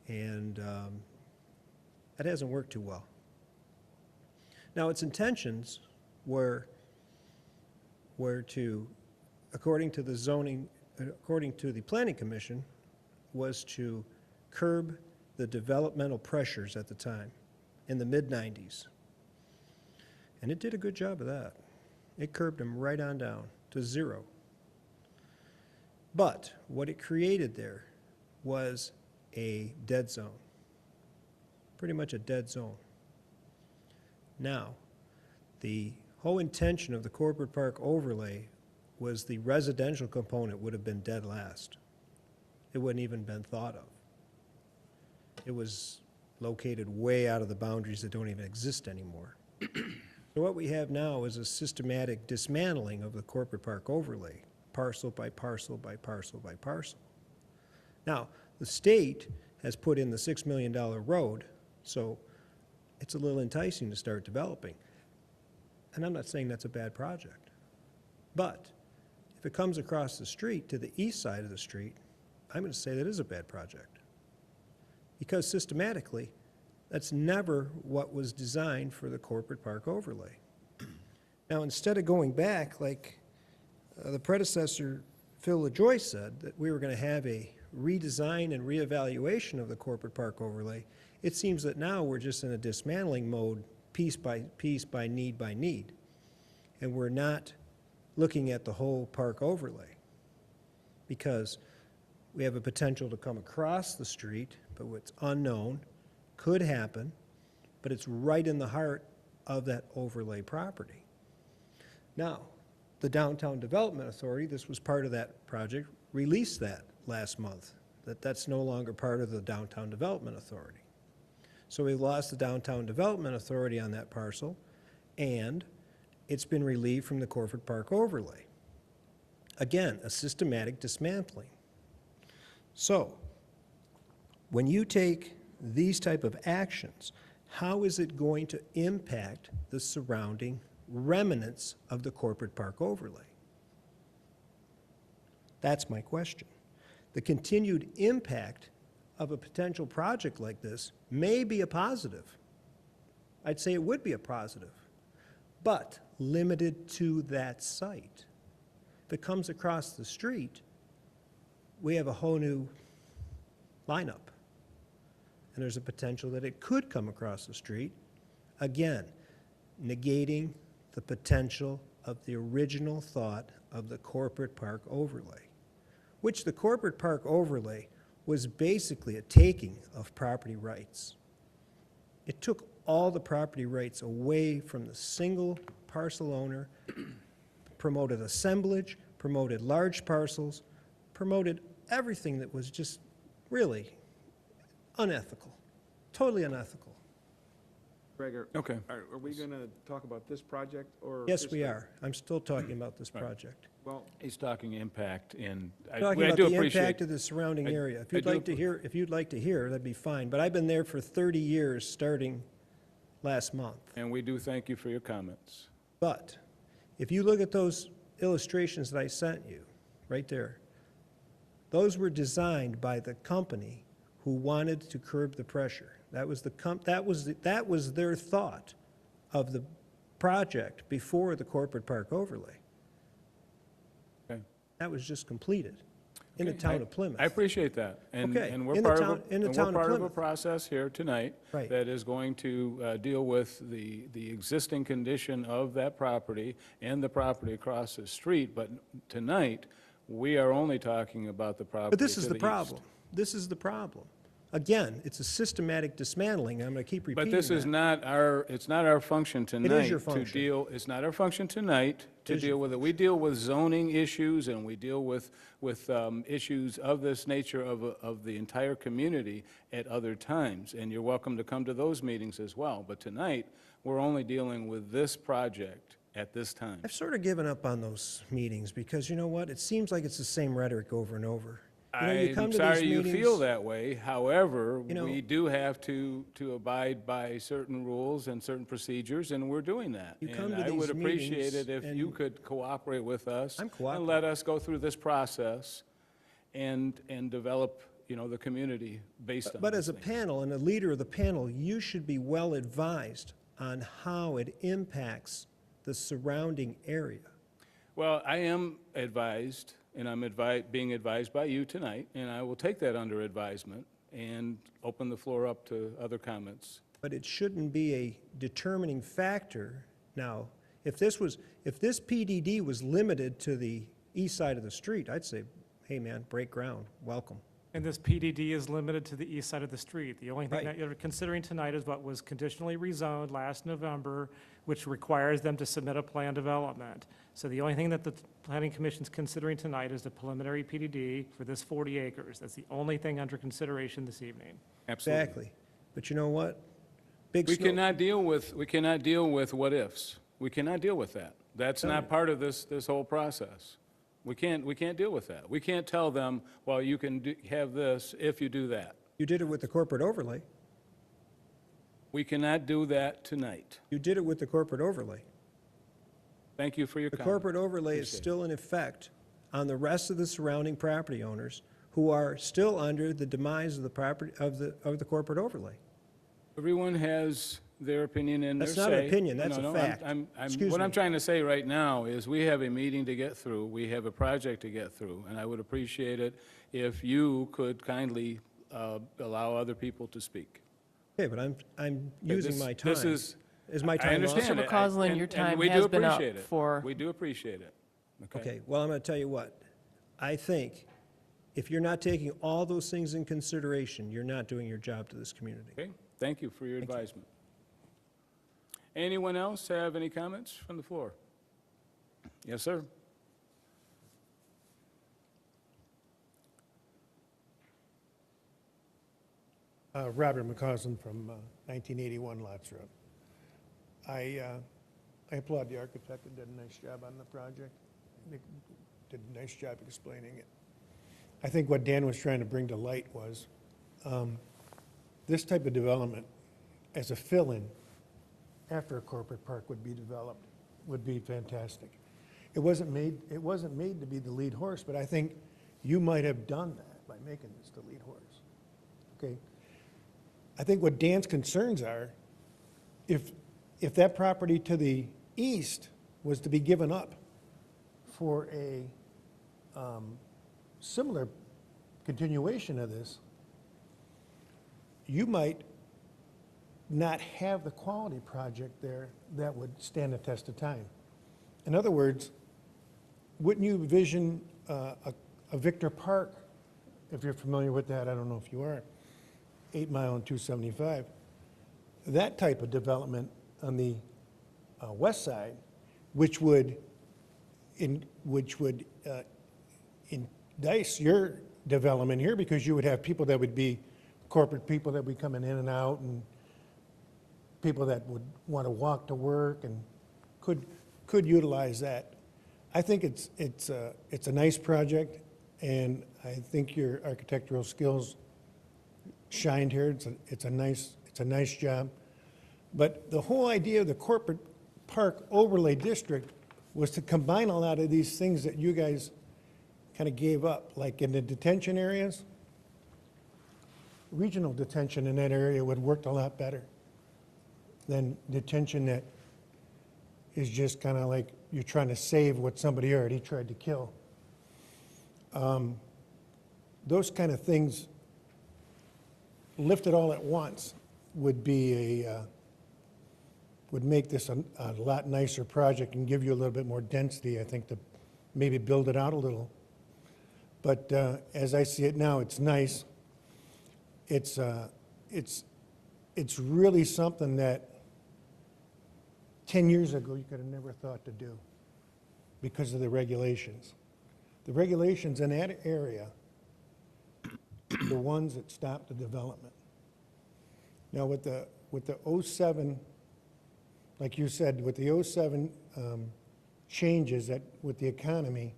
and that hasn't worked too well. Now, its intentions were to, according to the zoning, according to the Planning Commission, was to curb the developmental pressures at the time in the mid-90s. And it did a good job of that. It curbed them right on down to zero. But what it created there was a dead zone, pretty much a dead zone. Now, the whole intention of the corporate park overlay was the residential component would have been dead last. It wouldn't even been thought of. It was located way out of the boundaries that don't even exist anymore. So what we have now is a systematic dismantling of the corporate park overlay, parcel by parcel by parcel by parcel. Now, the state has put in the $6 million road, so it's a little enticing to start developing. And I'm not saying that's a bad project. But if it comes across the street to the east side of the street, I'm going to say that is a bad project. Because systematically, that's never what was designed for the corporate park overlay. Now, instead of going back, like the predecessor, Phil LaJoy, said, that we were going to have a redesign and reevaluation of the corporate park overlay, It seems that now we're just in a dismantling mode, piece by piece, by need, and we're not looking at the whole park overlay, because we have a potential to come across the street, but what's unknown, could happen, but it's right in the heart of that overlay property. Now, the Downtown Development Authority, this was part of that project, released that last month, that's no longer part of the Downtown Development Authority. So we lost the Downtown Development Authority on that parcel, and it's been relieved from the Corporate Park overlay. Again, a systematic dismantling. So, when you take these type of actions, how is it going to impact the surrounding remnants of the Corporate Park overlay? That's my question. The continued impact of a potential project like this may be a positive. I'd say it would be a positive, but limited to that site. If it comes across the street, we have a whole new lineup. And there's a potential that it could come across the street, again, negating the potential of the original thought of the Corporate Park overlay, which the Corporate Park overlay was basically a taking of property rights. It took all the property rights away from the single parcel owner, promoted assemblage, promoted large parcels, promoted everything that was just really unethical, totally unethical.
Greg,
Okay.
are we going to talk about this project or?
Yes,
just
we
the-
are. I'm still talking about this
Right.
project.
Well,
He's talking impact, and
Talking
I
about
do
the
appreciate.
impact of the surrounding
I-
area. If
I
you'd
do
like to
appre-
hear, that'd be fine. But I've been there for 30 years, starting last month.
And we do thank you for your comments.
But if you look at those illustrations that I sent you, right there, those were designed by the company who wanted to curb the pressure. That was that was their thought of the project before the Corporate Park overlay.
Okay.
That was just completed in the
Okay,
town of Plymouth.
I appreciate that. And
Okay,
and we're
in the
part
town-
of,
in the
and
town
we're
of
part of a
Plymouth.
process here tonight
Right.
that is going to deal with the existing condition of that property and the property across the street. But tonight, we are only talking about the property
But this
to
is
the
the
east.
problem. This is the problem. Again, it's a systematic dismantling. I'm going to keep repeating
But this is
that.
not our, it's not our function tonight.
your
To
function.
deal, it's not our function tonight to
It is your
deal with it. We deal with zoning issues, and we deal with issues of this nature of the entire community at other times. And you're welcome to come to those meetings as well. But tonight, we're only dealing with this project at this time.
I've sort of given up on those meetings because, you know what? It seems like it's the same rhetoric over and over. You know, you come
I'm
to
sorry
these
you
meetings-
feel that way. However,
You know-
we do have to abide by certain rules and certain procedures, and we're doing that.
You come
And
to
I would
these
appreciate it
meetings
if you
and-
could cooperate with us.
I'm
And
cooperating.
let us go through this process and develop, the community based on
But
these
as a
things.
panel and a leader of the panel, you should be well advised on how it impacts the surrounding area.
Well, I am advised, and I'm being advised by you tonight, and I will take that under advisement and open the floor up to other comments.
But it shouldn't be a determining factor. Now, if this PDD was limited to the east side of the street, I'd say, hey, man, break ground, welcome.
And this PDD is limited to the east side of the street. The only thing
Right.
that you're considering tonight is what was conditionally rezoned last November, which requires them to submit a plan development. So the only thing that the Planning Commission's considering tonight is the preliminary PDD for this 40 acres. That's the only thing under consideration this evening.
Absolutely.
Exactly. But you know what? Big
We
snow-
cannot deal with what-ifs. We cannot deal with that. That's not part of this whole process. We can't deal with that. We can't tell them, well, you can have this if you do that.
You did it with the corporate overlay.
We cannot do that tonight.
You did it with the corporate overlay.
Thank you for your
The
comment.
corporate overlay is
Appreciate it.
still in effect on the rest of the surrounding property owners who are still under the demise of the property, of the corporate overlay.
Everyone has their opinion and their say.
That's not an opinion, that's
No,
a
no,
fact. Excuse
What I'm
me.
trying to say right now is we have a meeting to get through, we have a project to get through, and I would appreciate it if you could kindly allow other people to speak.
Okay, but I'm using my time.
This is,
Is my
I
time lost?
understand
Mr.
it.
McCausland,
and-
your
and
time
we do
has been up
appreciate it.
for-
We do appreciate it.
Okay, well, I'm going to tell you what. I think if you're not taking all those things in consideration, you're not doing your job to this community.
Okay, thank you for your advisement. Anyone else have any comments from the floor? Yes, sir.
Robert McCausland from 1981 Lots Road. I applaud the architect that did a nice job on the project. They did a nice job explaining it. I think what Dan was trying to bring to light was this type of development as a fill-in after a corporate park would be developed would be fantastic. It wasn't made to be the lead horse, but I think you might have done that by making this the lead horse. Okay? I think what Dan's concerns are, if that property to the east was to be given up for a similar continuation of this, you might not have the quality project there that would stand the test of time. In other words, wouldn't you envision a Victor Park, if you're familiar with that, I don't know if you are, 8 Mile and 275, that type of development on the west side, which would indice your development here, because you would have people that would be corporate people that would be coming in and out, and people that would want to walk to work and could utilize that. I think it's a nice project, and I think your architectural skills shined here. It's a nice job. But the whole idea of the corporate park overlay district was to combine a lot of these things that you guys kind of gave up, like in the detention areas. Regional detention in that area would have worked a lot better than detention that is just kind of like you're trying to save what somebody already tried to kill. Those kind of things lifted all at once would be would make this a lot nicer project and give you a little bit more density, I think, to maybe build it out a little. But as I see it now, it's nice. It's really something that 10 years ago you could have never thought to do because of the regulations. The regulations in that area are the ones that stopped the development. Now with the 07, like you said, with the 07 changes that with the economy,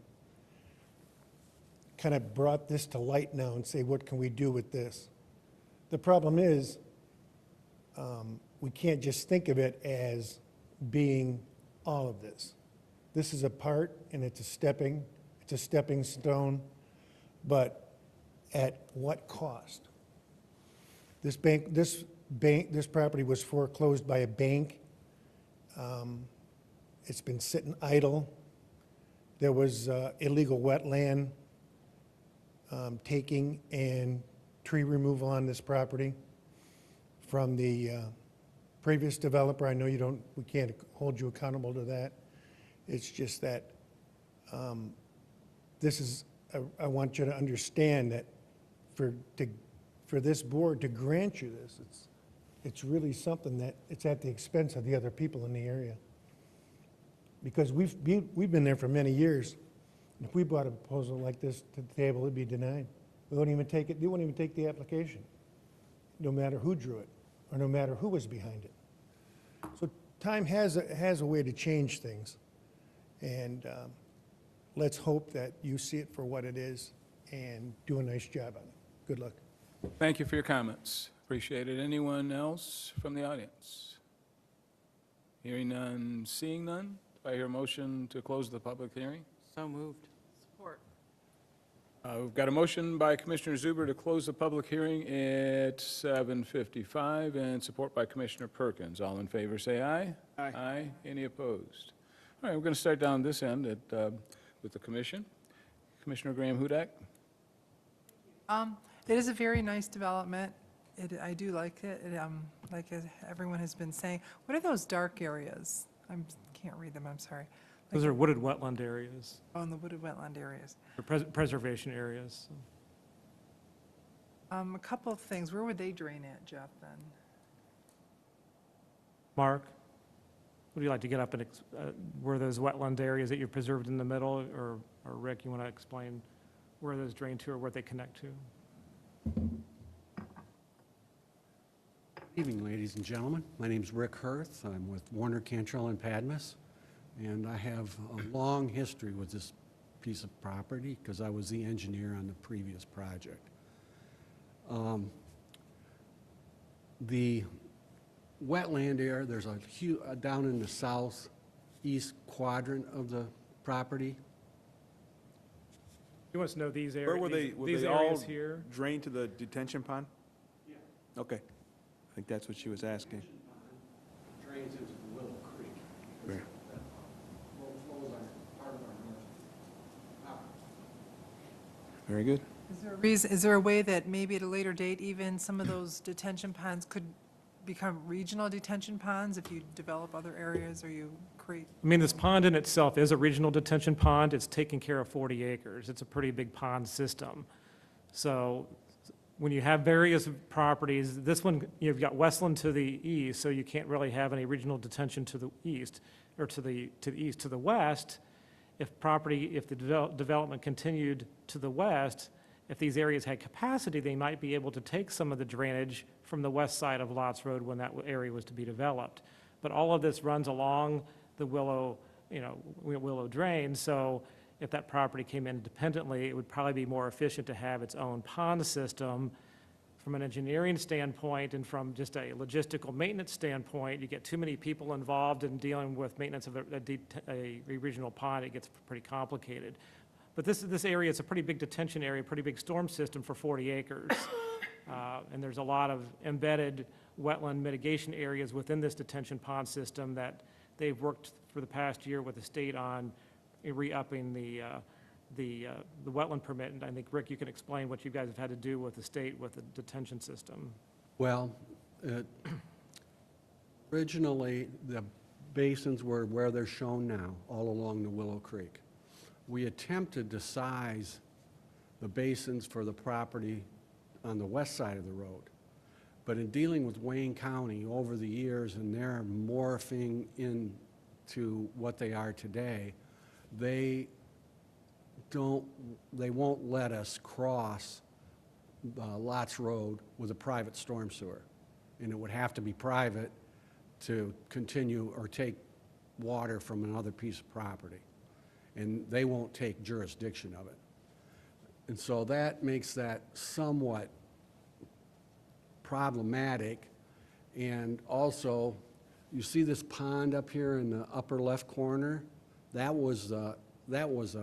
kind of brought this to light now and say, what can we do with this? The problem is, we can't just think of it as being all of this. This is a part, and it's a stepping stone, but at what cost? This property was foreclosed by a bank. It's been sitting idle. There was illegal wetland taking and tree removal on this property from the previous developer. I know we can't hold you accountable to that. It's just that I want you to understand that for this board to grant you this, it's really something that it's at the expense of the other people in the area. Because we've been there for many years. And if we brought a proposal like this to the table, it'd be denied. We wouldn't even take it. They wouldn't even take the application, no matter who drew it or no matter who was behind it. So time has a way to change things, and let's hope that you see it for what it is and do a nice job on it. Good luck.
Thank you for your comments. Appreciate it. Anyone else from the audience? Hearing none, seeing none. Do I hear a motion to close the public hearing?
So moved. Support.
We've got a motion by Commissioner Zuber to close the public hearing at 7:55 and support by Commissioner Perkins. All in favor, say aye.
Aye.
Aye. Any opposed? All right, we're going to start down this end with the commission. Commissioner Graham Hudak.
It is a very nice development. I do like it, like everyone has been saying. What are those dark areas? Can't read them, I'm sorry.
Those are wooded wetland areas,
Oh, in the wooded wetland areas.
or preservation areas.
A couple of things, where would they drain at, Jeff, then?
Mark, would you like to get up and, where those wetland areas that you've preserved in the middle, or Rick, you want to explain where those drain to or where they connect to?
Good evening, ladies and gentlemen. My name's Rick Hirth. I'm with Warner Cantrell and Padmas, and I have a long history with this piece of property because I was the engineer on the previous project. The wetland area, there's a huge, down in the southeast quadrant of the property.
You want us to know these areas?
Where were they,
These
all
areas here?
drained to the detention pond? Yeah. Okay. I think that's what she was asking.
Drains into the Willow Creek.
Right.
Flows on part of our north.
Very good.
Is there a way that maybe at a later date, even some of those detention ponds could become regional detention ponds if you develop other areas or you create?
I mean, this pond in itself is a regional detention pond. It's taking care of 40 acres. It's a pretty big pond system. So when you have various properties, this one, you've got Westland to the east, so you can't really have any regional detention to the east, or to the east. To the west, if the development continued to the west, if these areas had capacity, they might be able to take some of the drainage from the west side of Lots Road when that area was to be developed. But all of this runs along the Willow Drain, so if that property came in independently, it would probably be more efficient to have its own pond system. From an engineering standpoint and from just a logistical maintenance standpoint, you get too many people involved in dealing with maintenance of a regional pond, it gets pretty complicated. But this area is a pretty big detention area, pretty big storm system for 40 acres. And there's a lot of embedded wetland mitigation areas within this detention pond system that they've worked for the past year with the state on re-upping the wetland permit. And I think, Rick, you can explain what you guys have had to do with the state with the detention system.
Well, originally, the basins were where they're shown now, all along the Willow Creek. We attempted to size the basins for the property on the west side of the road. But in dealing with Wayne County over the years, and they're morphing into what they are today, they won't let us cross Lots Road with a private storm sewer. And it would have to be private to continue or take water from another piece of property. And they won't take jurisdiction of it. And so that makes that somewhat problematic. And also, you see this pond up here in the upper left corner? That was a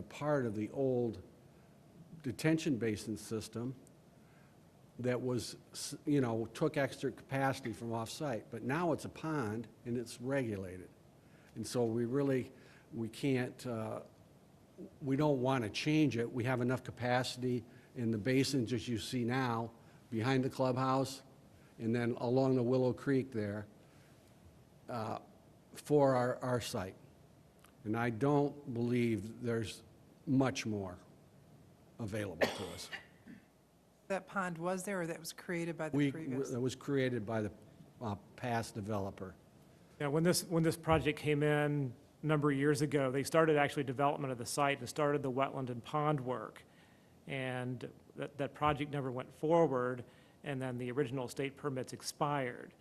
part of the old detention basin system that was, took extra capacity from off-site. But now it's a pond and it's regulated. And so we can't, we don't want to change it. We have enough capacity in the basins, as you see now, behind the clubhouse, and then along the Willow Creek there, for our site. And I don't believe there's much more available to us.
That pond was there, or that was created by the previous?
It was created by the past developer.
Yeah, when this project came in a number of years ago, they started actually development of the site and started the wetland and pond work. And that project never went forward, and then the original state permits expired.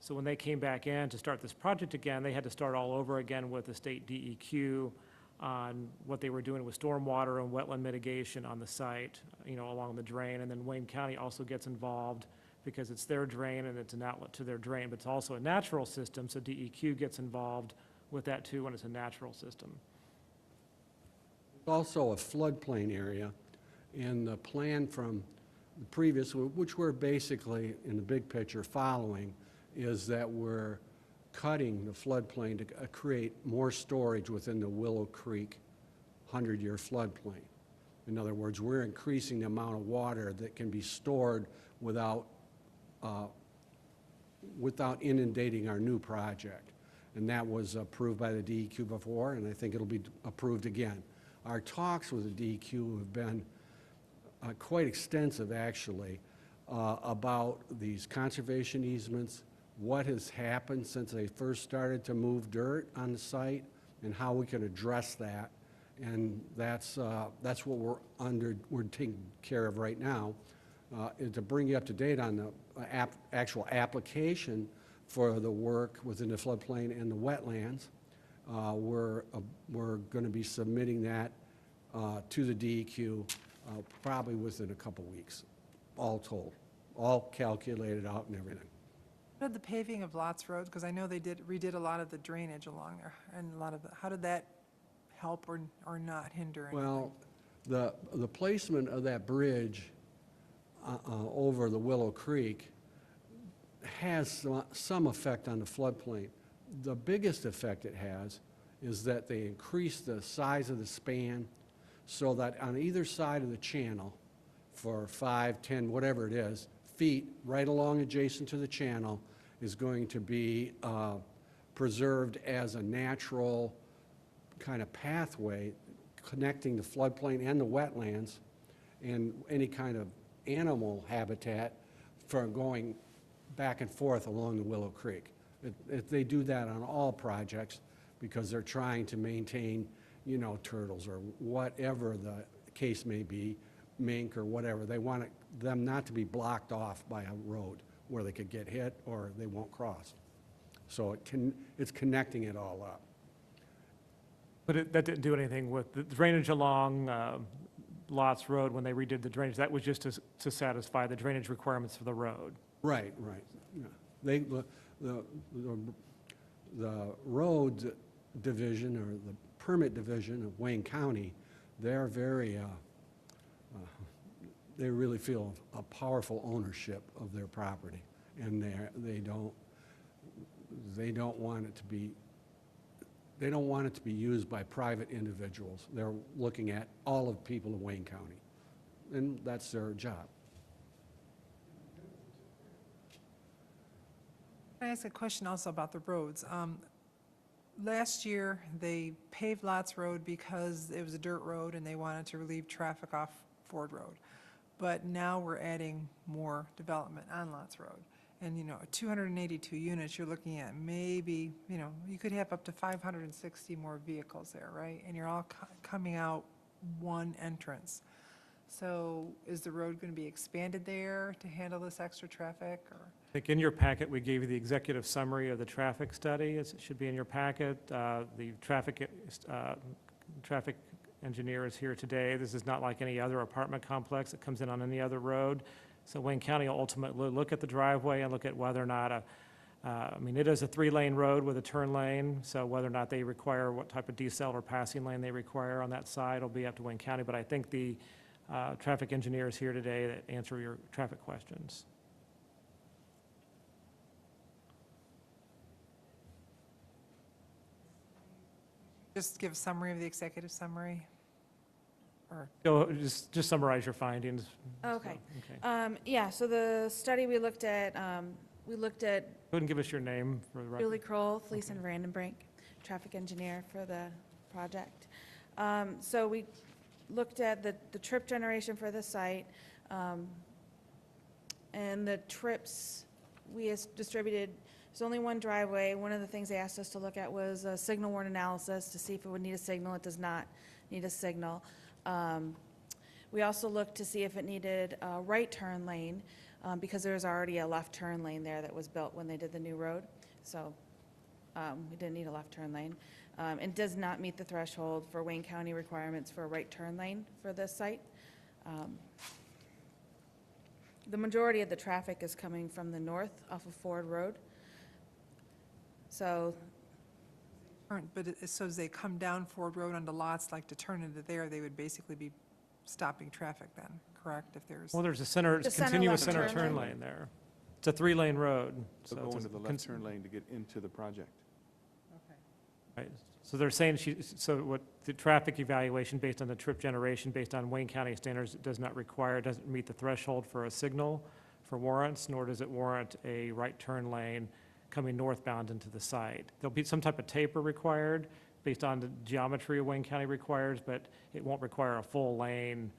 So when they came back in to start this project again, they had to start all over again with the state DEQ on what they were doing with stormwater and wetland mitigation on the site, along the drain. And then Wayne County also gets involved because it's their drain and it's an outlet to their drain, but it's also a natural system, so DEQ gets involved with that too when it's a natural system.
It's also a floodplain area, and the plan from the previous, which we're basically, in the big picture, following, is that we're cutting the floodplain to create more storage within the Willow Creek 100-year floodplain. In other words, we're increasing the amount of water that can be stored without without inundating our new project. And that was approved by the DEQ before, and I think it'll be approved again. Our talks with the DEQ have been quite extensive, actually, about these conservation easements, what has happened since they first started to move dirt on the site, and how we can address that. And that's what we're taking care of right now. And to bring you up to date on the actual application for the work within the floodplain and the wetlands, we're going to be submitting that to the DEQ probably within a couple weeks, all told, all calculated out and everything.
How did the paving of Lots Road, because I know they redid a lot of the drainage along there, and a lot of how did that help or not hinder anything?
Well, the placement of that bridge over the Willow Creek has some effect on the floodplain. The biggest effect it has is that they increase the size of the span so that on either side of the channel for 5, 10, whatever it is, feet right along adjacent to the channel is going to be preserved as a natural kind of pathway connecting the floodplain and the wetlands and any kind of animal habitat from going back and forth along the Willow Creek. They do that on all projects because they're trying to maintain, you know, turtles or whatever the case may be, mink or whatever. They want them not to be blocked off by a road where they could get hit or they won't cross. So it's connecting it all up.
But that didn't do anything with the drainage along Lots Road when they redid the drainage. That was just to satisfy the drainage requirements for the road.
Right, right. Yeah. The road division or the permit division of Wayne County, they're very, they really feel a powerful ownership of their property, and they don't want it to be. They don't want it to be used by private individuals. They're looking at all of the people of Wayne County, and that's their job.
Can I ask a question also about the roads? Last year, they paved Lots Road because it was a dirt road and they wanted to relieve traffic off Ford Road. But now we're adding more development on Lots Road. And, you know, 282 units, you're looking at maybe, you know, you could have up to 560 more vehicles there, right? And you're all coming out one entrance. So is the road going to be expanded there to handle this extra traffic, or?
I think in your packet, we gave you the executive summary of the traffic study. It should be in your packet. The traffic engineer is here today. This is not like any other apartment complex that comes in on any other road. So Wayne County will ultimately look at the driveway and look at whether or not I mean, it is a 3-lane road with a turn lane, so whether or not they require, what type of decel or passing lane they require on that side will be up to Wayne County. But I think the traffic engineer is here today to answer your traffic questions.
Just give a summary of the executive summary? Or,
Go, just summarize your findings.
Okay.
So, okay.
Yeah, so the study we looked at,
Go ahead and give us your name for the record.
Julie Kroll, Fleece and Vandenbrink, traffic engineer for the project. So we looked at the trip generation for the site, and the trips we distributed. There's only one driveway. One of the things they asked us to look at was a signal warrant analysis to see if it would need a signal. It does not need a signal. We also looked to see if it needed a right turn lane, because there was already a left turn lane there that was built when they did the new road. So we didn't need a left turn lane. It does not meet the threshold for Wayne County requirements for a right turn lane for this site. The majority of the traffic is coming from the north off of Ford Road. So,
so as they come down Ford Road onto lots, like to turn into there, they would basically be stopping traffic then, correct? If there's.
Well, there's a
The center
continuous
left
center
turn
turn
lane.
lane there. It's a 3-lane road.
So
it's
go
a
into the left turn lane to get into the project.
Right. So they're saying so what the traffic evaluation based on the trip generation, based on Wayne County standards, it does not require, doesn't meet the threshold for a signal for warrants, nor does it warrant a right turn lane coming northbound into the site. There'll be some type of taper required based on the geometry of Wayne County requires, but it won't require a full lane,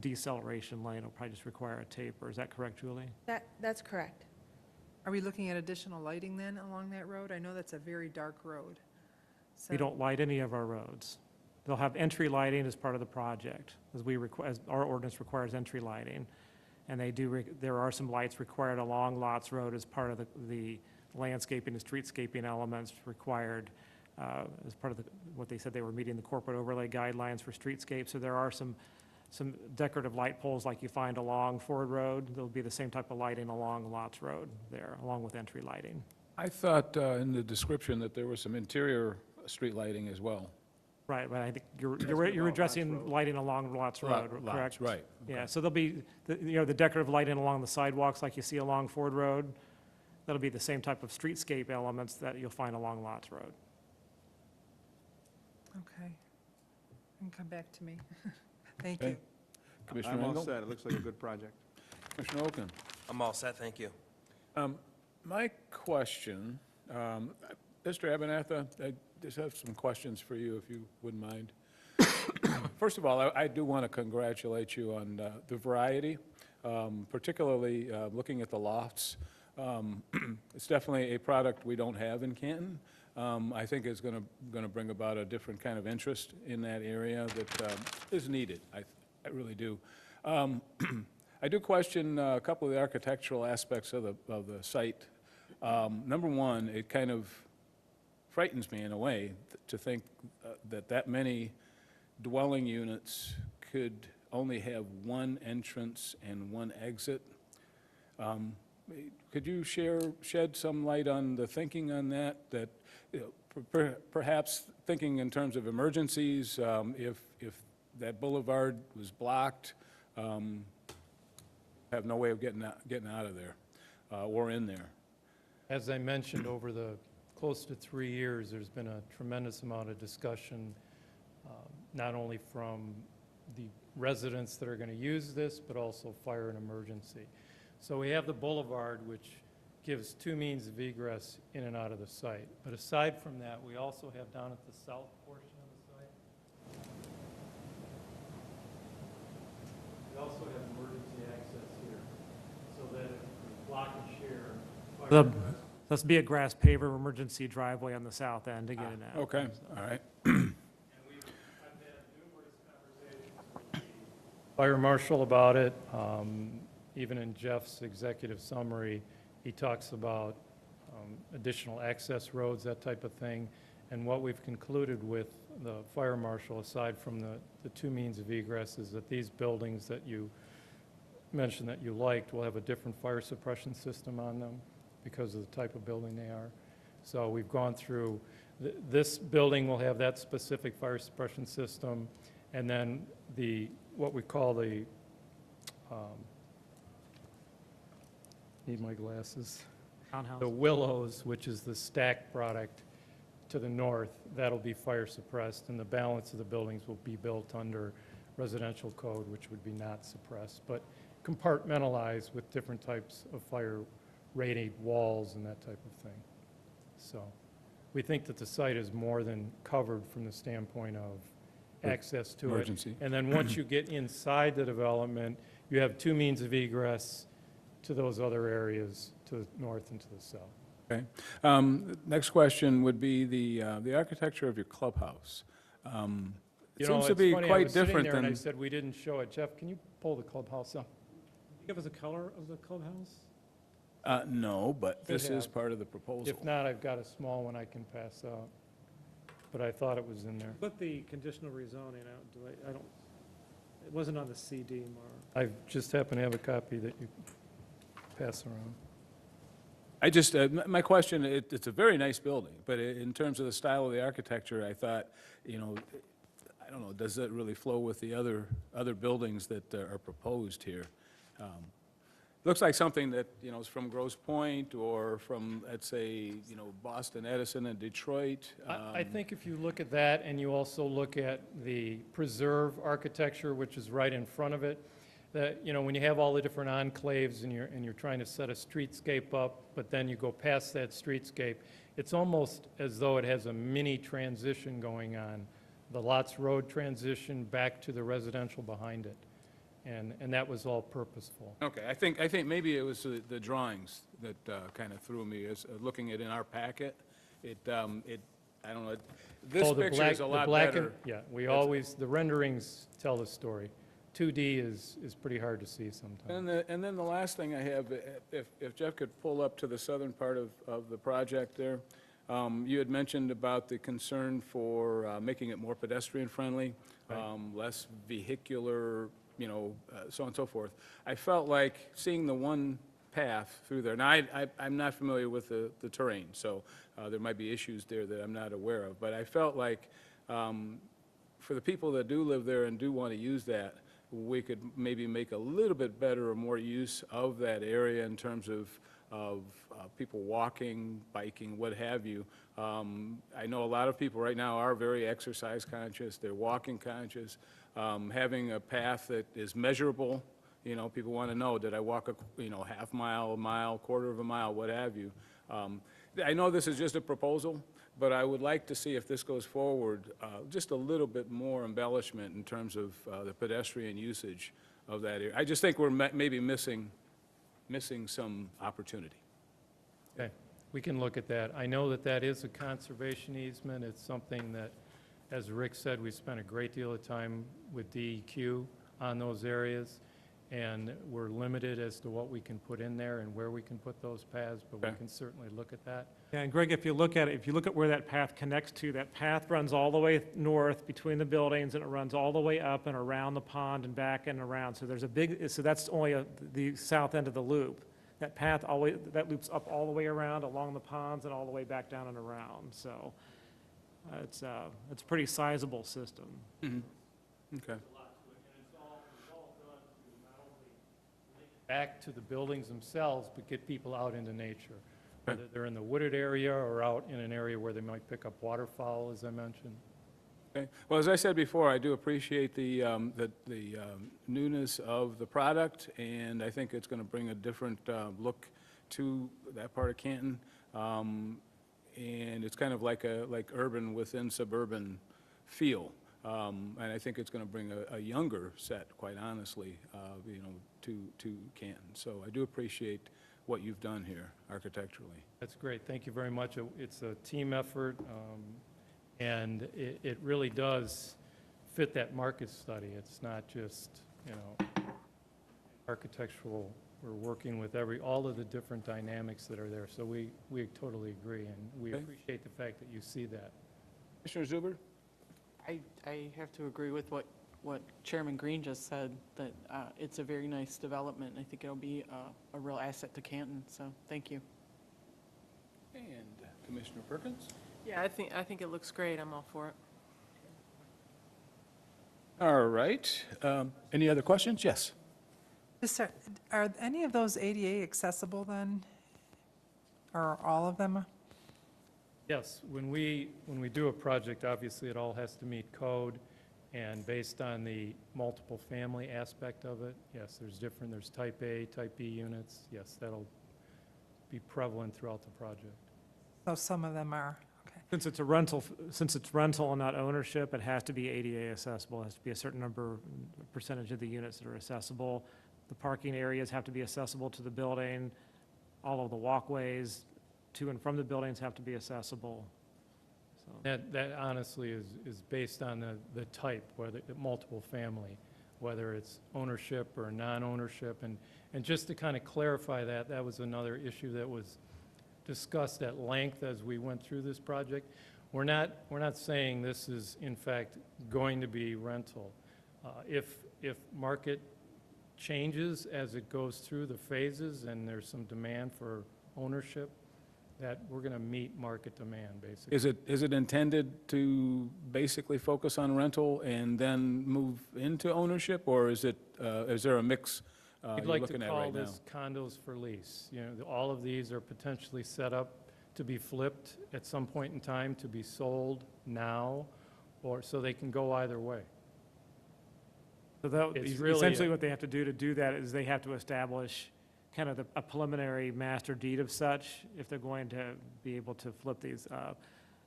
deceleration lane. It'll probably just require a taper. Is that correct, Julie?
That's correct.
Are we looking at additional lighting then along that road? I know that's a very dark road.
We
So-
don't light any of our roads. They'll have entry lighting as part of the project, as our ordinance requires entry lighting. And there are some lights required along Lots Road as part of the landscaping and streetscaping elements required as part of what they said they were meeting the corporate overlay guidelines for streetscape. So there are some decorative light poles like you find along Ford Road. There'll be the same type of lighting along Lots Road there, along with entry lighting.
I thought in the description that there was some interior street lighting as well.
Right, but I think you're addressing lighting along Lots Road,
Lots,
correct?
right.
Yeah, so there'll be, the decorative lighting along the sidewalks like you see along Ford Road. That'll be the same type of streetscape elements that you'll find along Lots Road.
Okay. And come back to me. Thank
Okay.
you.
Commissioner
I'm all
Engel?
set. It looks like a good project.
Commissioner Oken?
I'm all set, thank you.
My question, Mr. Abernathy, I just have some questions for you, if you wouldn't mind. First of all, I do want to congratulate you on the variety, particularly looking at the lofts. It's definitely a product we don't have in Canton. I think it's going to bring about a different kind of interest in that area that is needed. I really do. I do question a couple of the architectural aspects of the site. Number one, it kind of frightens me in a way to think that many dwelling units could only have one entrance and one exit. Could you shed some light on the thinking on that? That perhaps thinking in terms of emergencies, if that boulevard was blocked, have no way of getting out of there or in there.
As I mentioned, over the close to 3 years, there's been a tremendous amount of discussion, not only from the residents that are going to use this, but also fire and emergency. So we have the boulevard, which gives two means of egress in and out of the site. But aside from that, we also have down at the south portion of the site, we also have emergency access here, so that if we block and share.
Let's be a grass paver emergency driveway on the south end to get in out.
Okay, all right.
Fire marshal about it. Even in Jeff's executive summary, he talks about additional access roads, that type of thing. And what we've concluded with the fire marshal, aside from the two means of egress, is that these buildings that you mentioned that you liked will have a different fire suppression system on them because of the type of building they are. So we've gone through, this building will have that specific fire suppression system, and then what we call the, need my glasses.
Townhouse.
The Willows, which is the stack product to the north, that'll be fire suppressed, and the balance of the buildings will be built under residential code, which would be not suppressed, but compartmentalized with different types of fire rated walls and that type of thing. So we think that the site is more than covered from the standpoint of access to it.
Emergency.
And then once you get inside the development, you have two means of egress to those other areas, to the north and to the south.
Okay. Next question would be the architecture of your clubhouse. It
You know,
seems to
it's
be
funny, I
quite
was sitting
different
there and I
than,
said, we didn't show it. Jeff, can you pull the clubhouse up?
Give us a color of the clubhouse?
no, but
Should
this is
have.
part of the proposal.
If not, I've got a small one I can pass out. But I thought it was in there.
Put the conditional rezoning out, I don't, it wasn't on the CD, Mark.
I just happen to have a copy that you pass around.
I just, my question, it's a very nice building, but in terms of the style of the architecture, I thought, I don't know, does it really flow with the other buildings that are proposed here? Looks like something that, is from Grosse Pointe or from, let's say, Boston Edison and Detroit.
I think if you look at that and you also look at the preserve architecture, which is right in front of it, that, you know, when you have all the different enclaves and you're trying to set a streetscape up, but then you go past that streetscape, it's almost as though it has a mini transition going on, the Lots Road transition back to the residential behind it. And that was all purposeful.
Okay, I think maybe it was the drawings that kind of threw me, as looking at in our packet. I don't know, this
Oh, the
picture
black-
is a
the
lot
black and-
better.
Yeah, we
That's-
always, the renderings tell the story. 2D is pretty hard to see sometimes.
And then the last thing I have, if Jeff could pull up to the southern part of the project there, you had mentioned about the concern for making it more pedestrian-friendly, less vehicular, you know, so on and so forth. I felt like seeing the one path through there, now, I'm not familiar with the terrain, so there might be issues there that I'm not aware of, but I felt like for the people that do live there and do want to use that, we could maybe make a little bit better or more use of that area in terms of people walking, biking, what have you. I know a lot of people right now are very exercise conscious, they're walking conscious. Having a path that is measurable, you know, people want to know, did I walk half mile, a mile, quarter of a mile, what have you. I know this is just a proposal, but I would like to see, if this goes forward, just a little bit more embellishment in terms of the pedestrian usage of that area. I just think we're maybe missing some opportunity.
Okay, we can look at that. I know that that is a conservation easement. It's something that, as Rick said, we spent a great deal of time with DEQ on those areas, and we're limited as to what we can put in there and where we can put those paths, but we
Okay.
can certainly look at that.
Yeah, and Greg, if you look at it, if you look at where that path connects to, that path runs all the way north between the buildings, and it runs all the way up and around the pond and back and around. So there's a big, so that's only the south end of the loop. That path always, that loops up all the way around along the ponds and all the way back down and around. So it's a pretty sizable system.
Okay.
Back to the buildings themselves, but get people out into nature, whether they're in the wooded area or out in an area where they might pick up waterfowl, as I mentioned.
Okay. Well, as I said before, I do appreciate the newness of the product, and I think it's going to bring a different look to that part of Canton. And it's kind of like urban within suburban feel. And I think it's going to bring a younger set, quite honestly, to Canton. So I do appreciate what you've done here architecturally.
That's great. Thank you very much. It's a team effort, and it really does fit that market study. It's not just, architectural. We're working with all of the different dynamics that are there. So we totally agree, and we
Okay.
appreciate the fact that you see that.
Commissioner Zuber?
I have to agree with what Chairman Green just said, that it's a very nice development. I think it'll be a real asset to Canton, so thank you.
And Commissioner Perkins?
Yeah, I think it looks great. I'm all for it.
All right. Any other questions? Yes.
Are any of those ADA accessible then? Or all of them?
Yes, when we do a project, obviously it all has to meet code, and based on the multiple family aspect of it, yes, there's type A, type B units, yes, that'll be prevalent throughout the project.
So some of them are, okay.
Since it's rental and not ownership, it has to be ADA accessible. It has to be a certain percentage of the units that are accessible. The parking areas have to be accessible to the building. All of the walkways to and from the buildings have to be accessible. So
That honestly is based on the type, whether multiple family, whether it's ownership or non-ownership. And just to kind of clarify that was another issue that was discussed at length as we went through this project. We're not saying this is in fact going to be rental. If market changes as it goes through the phases and there's some demand for ownership, that we're going to meet market demand, basically.
Is it intended to basically focus on rental and then move into ownership, or is there a mix
We'd
you're
like to
looking at
call
right now?
this condos for lease. All of these are potentially set up to be flipped at some point in time, to be sold now, or so they can go either way.
So that,
It's really
essentially
a-
what they have to do that is they have to establish kind of a preliminary master deed of such, if they're going to be able to flip these.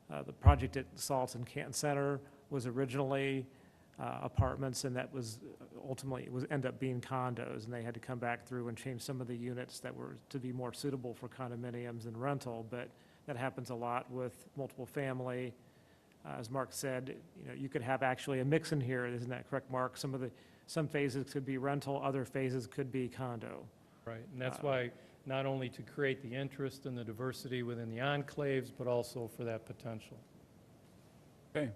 The project at Salts and Canton Center was originally apartments, and that was ultimately, it was, end up being condos, and they had to come back through and change some of the units that were to be more suitable for condominiums and rental, but that happens a lot with multiple family. As Mark said, you know, you could have actually a mix in here, isn't that correct, Mark? Some phases could be rental, other phases could be condo.
Right, and that's why, not only to create the interest and the diversity within the enclaves, but also for that potential.
Okay.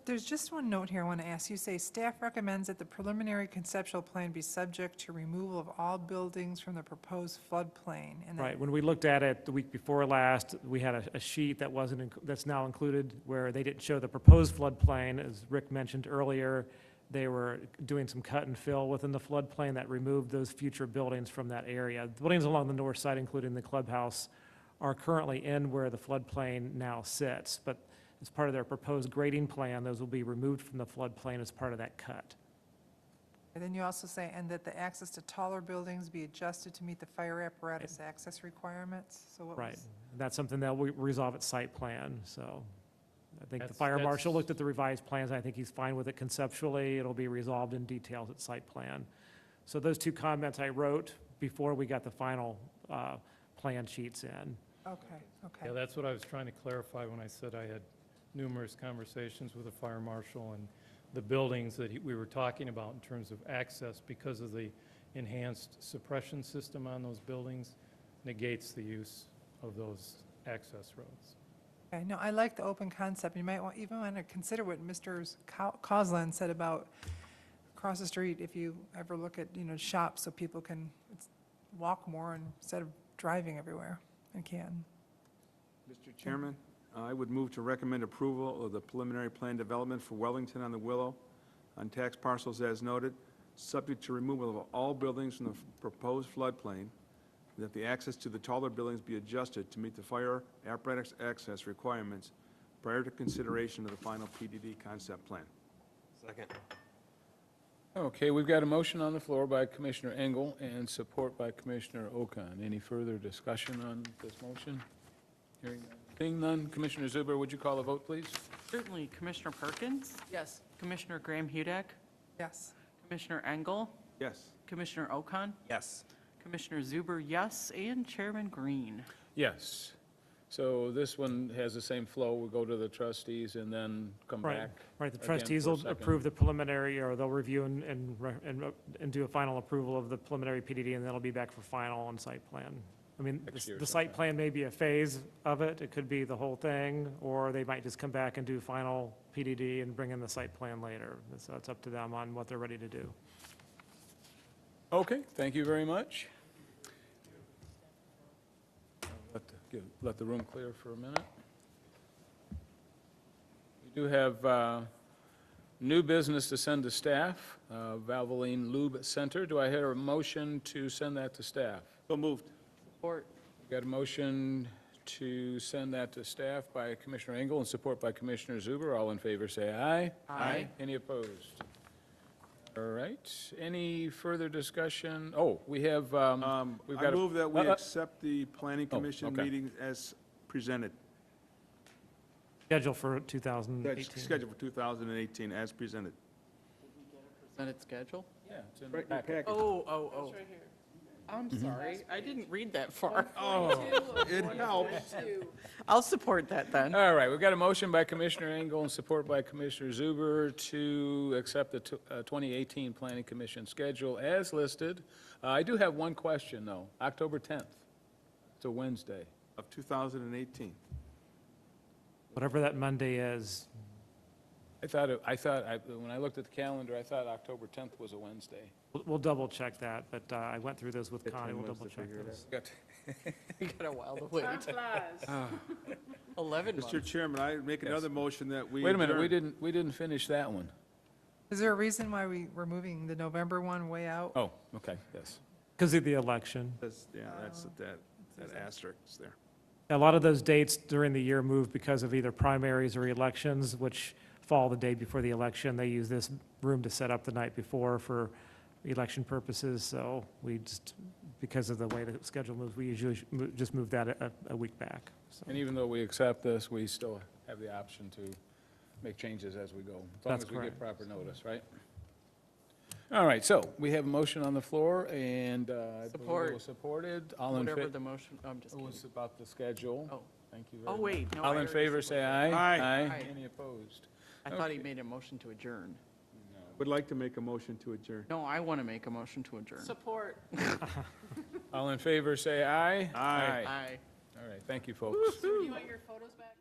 There's just one note here I want to ask. You say staff recommends that the preliminary conceptual plan be subject to removal of all buildings from the proposed floodplain. And that-
Right, when we looked at it the week before last, we had a sheet that wasn't, that's now included, where they didn't show the proposed floodplain. As Rick mentioned earlier, they were doing some cut and fill within the floodplain that removed those future buildings from that area. The buildings along the north side, including the clubhouse, are currently in where the floodplain now sits, but as part of their proposed grading plan, those will be removed from the floodplain as part of that cut.
And then you also say, and that the access to taller buildings be adjusted to meet the fire apparatus access requirements? So what
Right,
was?
that's something that we resolve at site plan, so I think the
That's-
fire marshal
that's-
looked at the revised plans, and I think he's fine with it conceptually. It'll be resolved in details at site plan. So those two comments I wrote before we got the final plan sheets in.
Okay, okay.
Yeah, that's what I was trying to clarify when I said I had numerous conversations with the fire marshal and the buildings that we were talking about in terms of access, because of the enhanced suppression system on those buildings, negates the use of those access roads.
Okay, no, I like the open concept. You might even want to consider what Mr. Causland said about across the street, if you ever look at, you know, shops so people can walk more instead of driving everywhere in Canton.
Mr. Chairman, I would move to recommend approval of the preliminary plan development for Wellington on the Willow on tax parcels as noted, subject to removal of all buildings from the proposed floodplain, that the access to the taller buildings be adjusted to meet the fire apparatus access requirements prior to consideration of the final PDD concept plan.
Second.
Okay, we've got a motion on the floor by Commissioner Engel and support by Commissioner Okon. Any further discussion on this motion? Seeing none, Commissioner Zuber, would you call a vote, please?
Certainly. Commissioner Perkins?
Yes.
Commissioner Graham Hudek?
Yes.
Commissioner Engel?
Yes.
Commissioner Okon?
Yes.
Commissioner Zuber, yes, and Chairman Green.
Yes. So this one has the same flow. We'll go to the trustees and then come
Right,
back.
right, the
again
trustees
for a
will
second.
approve the preliminary, or they'll review and do a final approval of the preliminary PDD, and then it'll be back for final on site plan. I mean,
Next year
the site
sometime.
plan may be a phase of it, it could be the whole thing, or they might just come back and do final PDD and bring in the site plan later. So it's up to them on what they're ready to do.
Okay, thank you very much. Let the room clear for a minute. We do have new business to send to staff, Valvoline Lube Center. Do I hear a motion to send that to staff?
So moved.
Support.
Got a motion to send that to staff by Commissioner Engel and support by Commissioner Zuber. All in favor, say aye.
Aye.
Any opposed? All right, any further discussion? Oh, we have, we've
I
got.
move that we accept the planning
Oh,
commission
okay.
meeting as presented.
Schedule for
That's
2018.
scheduled for 2018 as presented.
Presented schedule?
Yeah, it's in the
Right in your
packet.
package.
Oh. I'm sorry, I didn't read that far.
It helps.
I'll support that then.
All right, we've got a motion by Commissioner Engel and support by Commissioner Zuber to accept the 2018 Planning Commission schedule as listed. I do have one question, though. October 10th. It's a Wednesday.
Of 2018.
Whatever that Monday is,
When I looked at the calendar, I thought October 10th was a Wednesday.
we'll double check that, but I went through those with Connie, we'll double check those.
We got a while to wait. 11 months.
Mr. Chairman, I make another motion that we
Wait a minute,
adjourn.
we didn't finish that one.
Is there a reason why we're moving the November one way out?
Oh, okay, yes.
Because of the election.
Yeah, that's that asterisk there.
A lot of those dates during the year move because of either primaries or elections, which fall the day before the election. They use this room to set up the night before for election purposes, so we just, because of the way the schedule moves, we usually just move that a week back, so.
And even though we accept this, we still have the option to make changes as we go, as long
That's
as we give
correct.
proper notice, right? All right, so we have a motion on the floor, and I believe it
Support.
was supported. All in
Whatever
favor?
the motion, I'm just
It
kidding.
was about the schedule.
Oh.
Thank you very
Oh,
much.
wait, no.
All
I
in
already
favor, say aye.
Aye.
Aye.
Any opposed?
I thought he
Okay.
made a motion to adjourn.
Would like to make a motion to adjourn.
No, I want to make a motion to adjourn.
Support.
All in favor, say aye.
Aye.
Aye.
All right, thank you, folks.
Do you want your photos back?